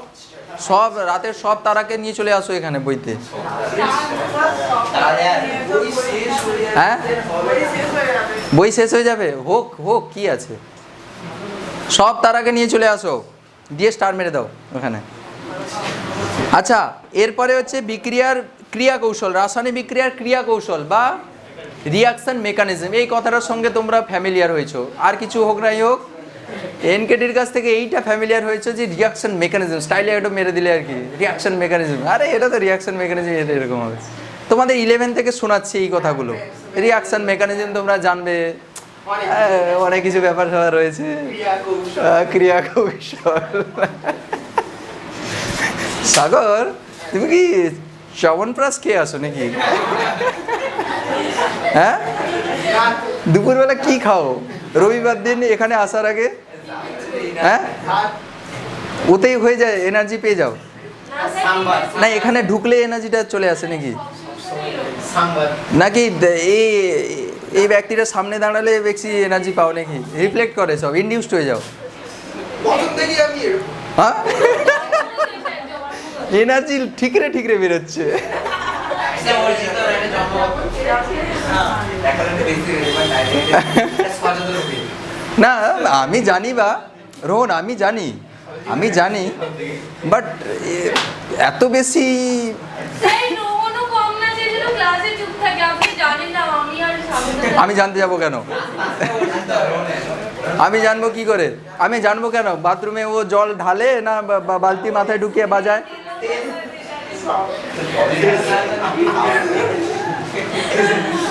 Speaker 1: সব রাতের সব তারাকে নিয়ে চলে আসো এখানে বইতে। হ্যাঁ বই শেষ হয়ে যাবে, হোক হোক কি আছে, সব তারাকে নিয়ে চলে আসো, দিয়ে স্টার মেরে দাও ওখানে। আচ্ছা এরপরে হচ্ছে বিক্রিয়ার ক্রিয়া কৌশল, রাসায়নিক বিক্রিয়ার ক্রিয়া কৌশল বা রিয়াকশন মেকানিজম। এই কথাটার সঙ্গে তোমরা ফ্যামিলিয়ার হয়েছো, আর কিছু হোক নাই হোক এনকেটির কাছ থেকে এইটা ফ্যামিলিয়ার হয়েছে যে রিয়াকশন মেকানিজম, স্টাইলে একটু মেরে দিলে আর কি, রিয়াকশন মেকানিজম, আরে এটা তো রিয়াকশন মেকানিজম, এটা এরকম হবে। তোমাদের 11 থেকে শোনাচ্ছি এই কথাগুলো, রিয়াকশন মেকানিজম তোমরা জানবে, অনেক কিছু ব্যাপার স্যাপার রয়েছে, ক্রিয়া কৌশল। সাগর তুমি কি চ্যবনপ্রাশ খেয়ে আসো নাকি? হ্যাঁ দুপুরবেলা কি খাও রবিবার দিন এখানে আসার আগে? হ্যাঁ ওতেই হয়ে যায়, এনার্জি পেয়ে যাও না? এখানে ঢুকলে এনার্জিটা চলে আসে নাকি? নাকি এই ব্যক্তিটা সামনে দাঁড়ালে বেশি এনার্জি পাও নাকি? রিফ্লেক্ট করে, সব ইনডিউসড হয়ে যাও। হ্যাঁ এনার্জি ঠিকরে ঠিকরে বেরোচ্ছে। না আমি জানি, বা রোহন আমি জানি, বাট এত বেশি আমি জানতে যাবো কেন? আমি জানবো কি করে? আমি জানবো কেন বাথরুমে ও জল ঢালে না বালতি মাথায় ঢুকিয়ে বাজায়?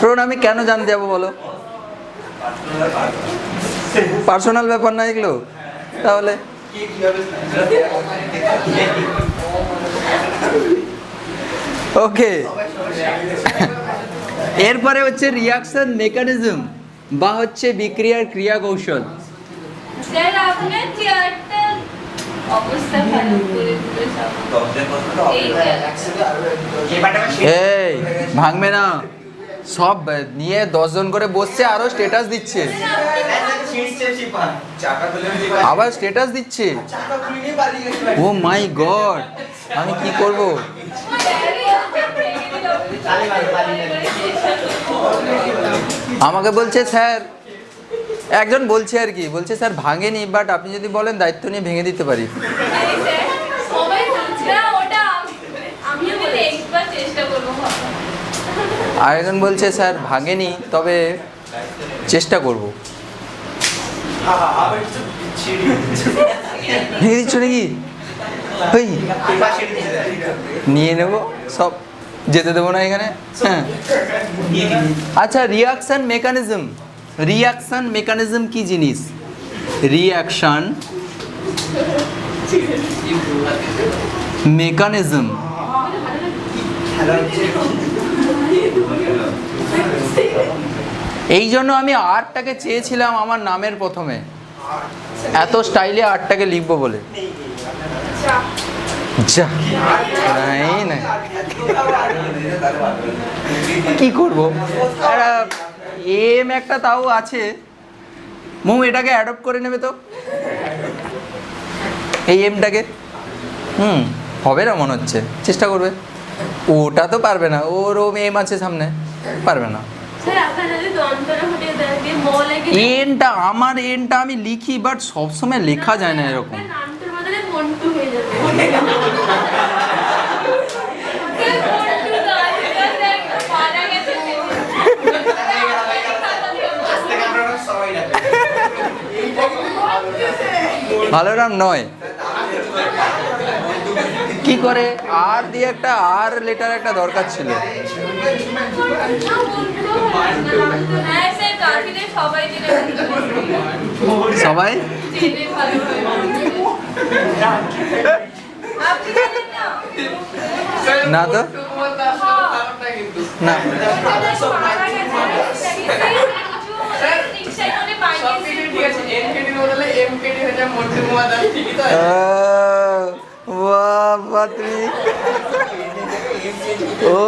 Speaker 1: রোহন আমি কেন জানতে যাবো বলো? পার্সোনাল ব্যাপার না এগুলো? তাহলে ওকে। এরপরে হচ্ছে রিয়াকশন মেকানিজম বা হচ্ছে বিক্রিয়ার ক্রিয়া কৌশল। এই ভাঙবে না, সব নিয়ে 10 জন করে বসছে, আরো স্ট্যাটাস দিচ্ছে, আবার স্ট্যাটাস দিচ্ছে। ও মাই গড, আমি কি করব? আমাকে বলছে স্যার, একজন বলছে আর কি, বলছে স্যার ভাঙেনি, বাট আপনি যদি বলেন দায়িত্ব নিয়ে ভেঙে দিতে পারি। আর একজন বলছে স্যার ভাঙেনি, তবে চেষ্টা করব। ভেঙে দিচ্ছ নাকি? ওই নিয়ে নেব সব, যেতে দেবো না এখানে। হ্যাঁ আচ্ছা, রিয়াকশন মেকানিজম। রিয়াকশন মেকানিজম কি জিনিস? রিয়াকশন মেকানিজম এই জন্য আমি আরটাকে চেয়েছিলাম আমার নামের প্রথমে, এত স্টাইলে আরটাকে লিখবো বলে। যা নাই না, কি করবো, এম একটা তাও আছে। মোম এটাকে অ্যাডপ্ট করে নেবে তো, এই এমটাকে। হবে না মনে হচ্ছে, চেষ্টা করবে। ওটা তো পারবে না, ওর ও এম আছে সামনে, পারবে না। এনটা আমার, এনটা আমি লিখি, বাট সবসময় লেখা যায় না এরকম। ভালো নাম নয়, কি করে আর দিয়ে একটা আর লেটার একটা দরকার ছিল। সবাই না তো না, ও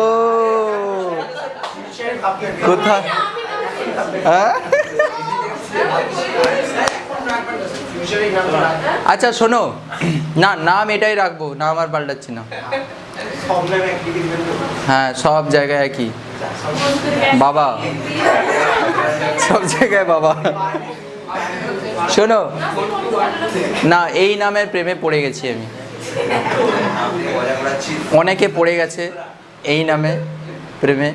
Speaker 1: কোথায়? আচ্ছা শোনো না, নাম এটাই রাখবো, নাম আর পাল্টাচ্ছি না। হ্যাঁ সব জায়গায় একই, বাবা, সব জায়গায় বাবা। শোনো না, এই নামের প্রেমে পড়ে গেছি আমি, অনেকে পড়ে গেছে এই নামে প্রেমে।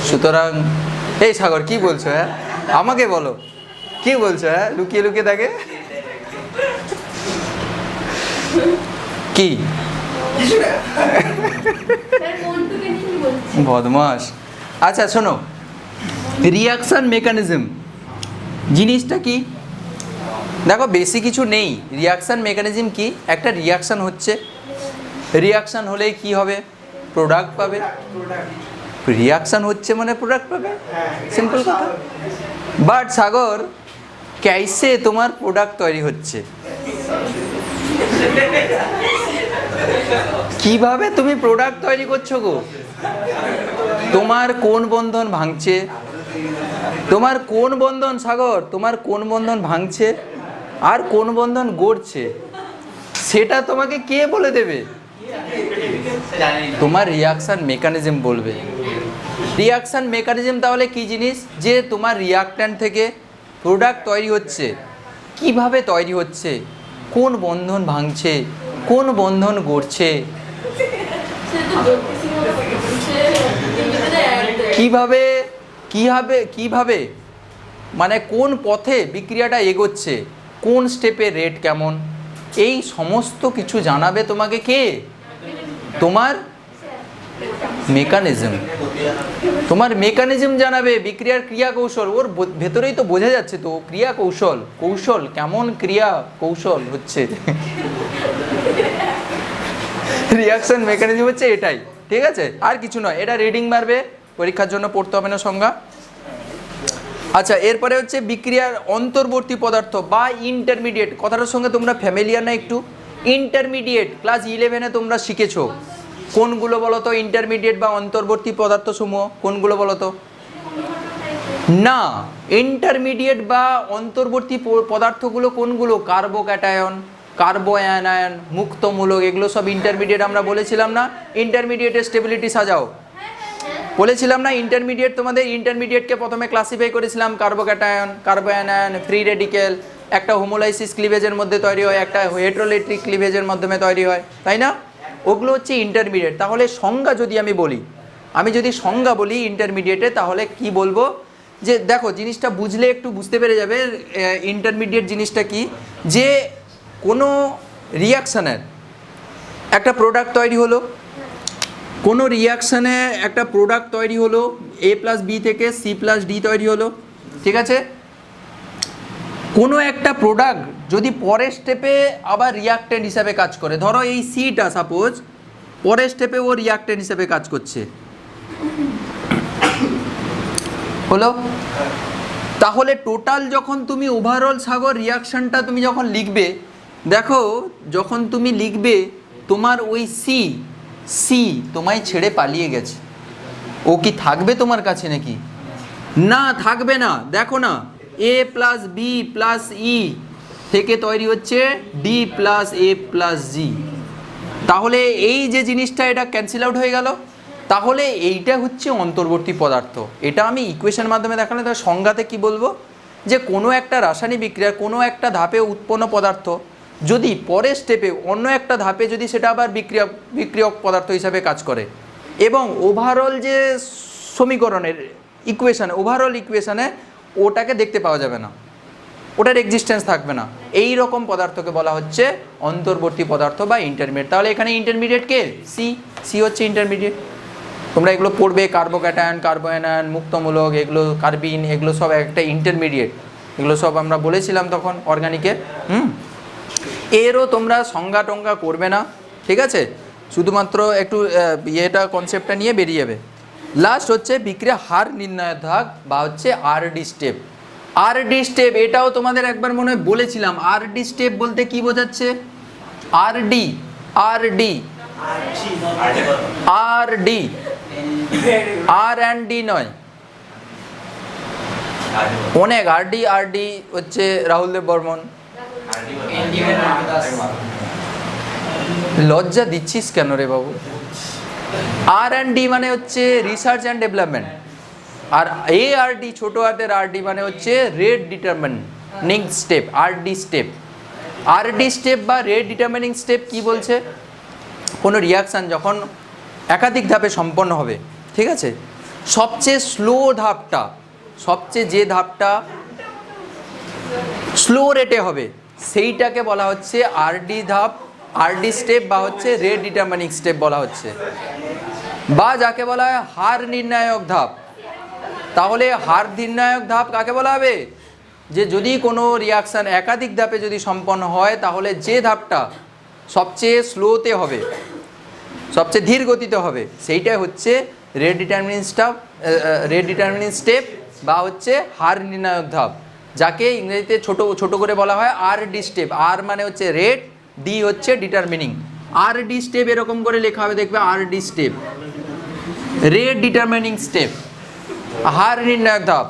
Speaker 1: সুতরাং এই সাগর কি বলছো? হ্যাঁ আমাকে বলো, কি বলছো? হ্যাঁ লুকিয়ে লুকিয়ে থাকে কি? বদমাস। আচ্ছা শোনো, রিয়াকশন মেকানিজম জিনিসটা কি? দেখো বেশি কিছু নেই। রিয়াকশন মেকানিজম কি? একটা রিয়াকশান হচ্ছে, রিয়াকশান হলেই কি হবে? প্রোডাক্ট পাবে। রিয়াকশান হচ্ছে মানে প্রোডাক্ট পাবে, সিম্পল কথা। বাট সাগর, कैसे তোমার প্রোডাক্ট তৈরি হচ্ছে? কিভাবে তুমি প্রোডাক্ট তৈরি করছো গো? তোমার কোন বন্ধন ভাঙছে? তোমার কোন বন্ধন, সাগর, তোমার কোন বন্ধন ভাঙছে আর কোন বন্ধন গড়ছে, সেটা তোমাকে কে বলে দেবে? তোমার রিয়াকশন মেকানিজম বলবে। রিয়াকশন মেকানিজম তাহলে কি জিনিস? যে তোমার রিয়াক্ট্যান্ট থেকে প্রোডাক্ট তৈরি হচ্ছে, কিভাবে তৈরি হচ্ছে, কোন বন্ধন ভাঙছে, কোন বন্ধন গড়ছে, কিভাবে কিভাবে কিভাবে মানে কোন পথে বিক্রিয়াটা এগোচ্ছে, কোন স্টেপে রেট কেমন, এই সমস্ত কিছু জানাবে তোমাকে কে? তোমার মেকানিজম। তোমার মেকানিজম জানাবে, বিক্রিয়ার ক্রিয়া কৌশল। ওর ভেতরেই তো বোঝা যাচ্ছে তো ক্রিয়া কৌশল, কৌশল কেমন ক্রিয়া কৌশল হচ্ছে। রিয়াকশন মেকানিজম হচ্ছে এটাই, ঠিক আছে? আর কিছু নয়। এটা রিডিং মারবে, পরীক্ষার জন্য পড়তে হবে না সংজ্ঞা। আচ্ছা এরপরে হচ্ছে বিক্রিয়ার অন্তর্বর্তী পদার্থ বা ইন্টারমিডিয়েট। কথাটার সঙ্গে তোমরা ফ্যামিলিয়ার না একটু? ইন্টারমিডিয়েট ক্লাস 11-এ তোমরা শিখেছো। কোনগুলো বলো তো ইন্টারমিডিয়েট বা অন্তর্বর্তী পদার্থ সমূহ? কোনগুলো বলো তো? না, ইন্টারমিডিয়েট বা অন্তর্বর্তী পদার্থগুলো কোনগুলো? কার্বোক্যাটায়ন, কার্বোঅ্যানায়ন, মুক্তমূলক, এগুলো সব ইন্টারমিডিয়েট আমরা বলেছিলাম না? ইন্টারমিডিয়েটের স্টেবিলিটি সাজাও। বলেছিলাম না ইন্টারমিডিয়েট, তোমাদের ইন্টারমিডিয়েটকে প্রথমে ক্লাসিফাই করেছিলাম কার্বোক্যাটায়ন, কার্বোঅ্যানায়ন, ফ্রি রেডিকেল, একটা হোমোলাইসিস ক্লিভেজের মধ্যে তৈরি হয়, একটা হেটেরোলেট্রিক ক্লিভেজের মাধ্যমে তৈরি হয়, তাই না? ওগুলো হচ্ছে ইন্টারমিডিয়েট। তাহলে সংজ্ঞা যদি আমি যদি সংজ্ঞা বলি ইন্টারমিডিয়েটে, তাহলে কি বলবো? যে দেখো জিনিসটা বুঝলে একটু বুঝতে পেরে যাবে ইন্টারমিডিয়েট জিনিসটা কি। যে কোনো রিয়াকশানের একটা প্রোডাক্ট তৈরি হলো, কোনো রিয়াকশানে একটা প্রোডাক্ট তৈরি হলো, A+B থেকে C+D তৈরি হলো, ঠিক আছে? কোনো একটা প্রোডাক্ট যদি পরের স্টেপে আবার রিয়াক্টেন্ট হিসাবে কাজ করে, ধরো এই সিটা সাপোজ পরের স্টেপে ও রিয়াক্টেন্ট হিসাবে কাজ করছে, হলো? তাহলে টোটাল যখন তুমি ওভারঅল সাগর রিয়াকশানটা তুমি যখন লিখবে, দেখো যখন তুমি লিখবে তোমার ওই সি তোমায় ছেড়ে পালিয়ে গেছে, ও কি থাকবে তোমার কাছে নাকি? না, থাকবে না। দেখো না, A+B+E থেকে তৈরি হচ্ছে D+A+G। তাহলে এই যে জিনিসটা এটা ক্যান্সেল আউট হয়ে গেল। তাহলে এইটা হচ্ছে অন্তর্বর্তী পদার্থ। এটা আমি ইকুয়েশনের মাধ্যমে দেখালে তার সংজ্ঞাতে কি বলবো, যে কোনো একটা রাসায়নিক বিক্রিয়ার কোনো একটা ধাপে উৎপন্ন পদার্থ যদি পরের স্টেপে অন্য একটা ধাপে যদি সেটা আবার বিক্রিয়ক পদার্থ হিসাবে কাজ করে, এবং ওভারঅল যে সমীকরণের ইকুয়েশানে, ওভারঅল ইকুয়েশানে ওটাকে দেখতে পাওয়া যাবে না, ওটার এক্সিস্টেন্স থাকবে না, এই রকম পদার্থকে বলা হচ্ছে অন্তর্বর্তী পদার্থ বা ইন্টারমিডিয়েট। তাহলে এখানে ইন্টারমিডিয়েট কে? সি হচ্ছে ইন্টারমিডিয়েট। তোমরা এগুলো পড়বে, কার্বোক্যাটায়ন, কার্বোঅ্যানায়ন, মুক্তমূলক, এগুলো কার্বিন, এগুলো সব একটা ইন্টারমিডিয়েট। এগুলো সব আমরা বলেছিলাম তখন অর্গানিকে। এরও তোমরা সংজ্ঞা টঙ্গা করবে না, ঠিক আছে? শুধুমাত্র একটু ইয়েটা কনসেপ্টটা নিয়ে বেরিয়ে যাবে। লাস্ট হচ্ছে বিক্রিয়া হার নির্ণয়ের ধাপ বা হচ্ছে আরডি স্টেপ। আরডি স্টেপ এটাও তোমাদের একবার মনে হয় বলেছিলাম। আরডি স্টেপ বলতে কি বোঝাচ্ছে? RD RD RD R and D নয়, অনেক আরডি। আরডি হচ্ছে রাহুল দেব বর্মন। লজ্জা দিচ্ছিস কেন রে বাবু? আর অ্যান্ড ডি মানে হচ্ছে রিসার্চ অ্যান্ড ডেভেলপমেন্ট, আর ARD ছোটো হাতের RD মানে হচ্ছে rate determining step, RD step. RD step বা রেট ডিটারমিনিং স্টেপ কি বলছে? কোনো রিয়াকশান যখন একাধিক ধাপে সম্পন্ন হবে, ঠিক আছে, সবচেয়ে স্লো ধাপটা, সবচেয়ে যে ধাপটা স্লো রেটে হবে সেইটাকে বলা হচ্ছে আরডি ধাপ, আরডি স্টেপ বা হচ্ছে রেট ডিটারমিনিং স্টেপ বলা হচ্ছে, বা যাকে বলা হয় হার নির্ণায়ক ধাপ। তাহলে হার নির্ণায়ক ধাপ কাকে বলা হবে? যে যদি কোনো রিয়াকশান একাধিক ধাপে যদি সম্পন্ন হয়, তাহলে যে ধাপটা সবচেয়ে স্লোতে হবে, সবচেয়ে ধীর গতিতে হবে, সেইটাই হচ্ছে রেট ডিটারমিনিং স্টেপ বা হচ্ছে হার নির্ণায়ক ধাপ, যাকে ইংরেজিতে ছোট করে বলা হয় আরডি স্টেপ। আর মানে হচ্ছে রেট, ডি হচ্ছে ডিটারমিনিং। আরডি স্টেপ এরকম করে লেখা হবে, দেখবে RD step, rate determining step, হার নির্ণায়ক ধাপ।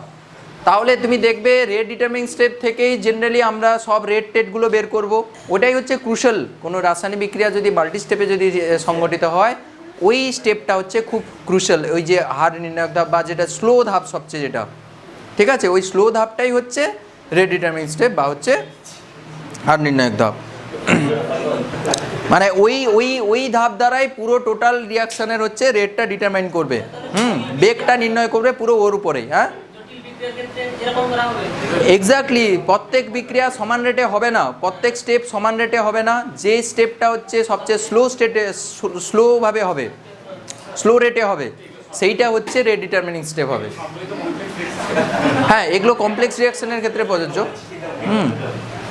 Speaker 1: তাহলে তুমি দেখবে রেট ডিটারমিনিং স্টেপ থেকেই জেনারেলি আমরা সব রেট টেটগুলো বের করব। ওটাই হচ্ছে ক্রুশাল। কোনো রাসায়নিক বিক্রিয়া যদি মাল্টি স্টেপে যদি সংগঠিত হয়, ওই স্টেপটা হচ্ছে খুব ক্রুশাল। ওই যে হার নির্ণায়ক ধাপ বা যেটা স্লো ধাপ সবচেয়ে যেটা, ঠিক আছে, ওই স্লো ধাপটাই হচ্ছে রেট ডিটারমিনিং স্টেপ বা হচ্ছে হার নির্ণায়ক ধাপ। মানে ওই ধাপ দ্বারাই পুরো টোটাল রিয়াকশানের হচ্ছে রেটটা ডিটারমাইন করবে, বেগটা নির্ণয় করবে পুরো ওর উপরেই। হ্যাঁ, এক্স্যাক্টলি। প্রত্যেক বিক্রিয়া সমান রেটে হবে না, প্রত্যেক স্টেপ সমান রেটে হবে না। যে স্টেপটা হচ্ছে সবচেয়ে স্লোভাবে হবে, স্লো রেটে হবে, সেইটা হচ্ছে রেট ডিটারমিনিং স্টেপ হবে। হ্যাঁ, এগুলো কমপ্লেক্স রিয়াকশনের ক্ষেত্রে প্রযোজ্য।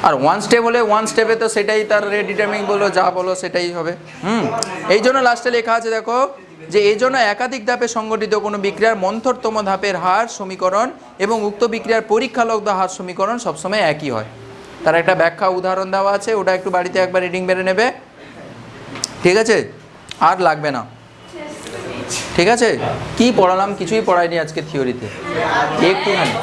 Speaker 1: আর ওয়ান স্টেপ হলে ওয়ান স্টেপে তো সেটাই তার রেট ডিটারমিনিং বলো, যা বলো সেটাই হবে। এই জন্য লাস্টে লেখা আছে দেখো, যে এই জন্য একাধিক ধাপে সংগঠিত কোনো বিক্রিয়ার মন্থরতম ধাপের হার সমীকরণ এবং উক্ত বিক্রিয়ার পরীক্ষালব্ধ হার সমীকরণ সবসময় একই হয়। তার একটা ব্যাখ্যা উদাহরণ দেওয়া আছে, ওটা একটু বাড়িতে একবার রিডিং বেড়ে নেবে, ঠিক আছে? আর লাগবে না, ঠিক আছে? কি পড়ালাম? কিছুই পড়াইনি আজকে থিওরিতে, একটুখানি।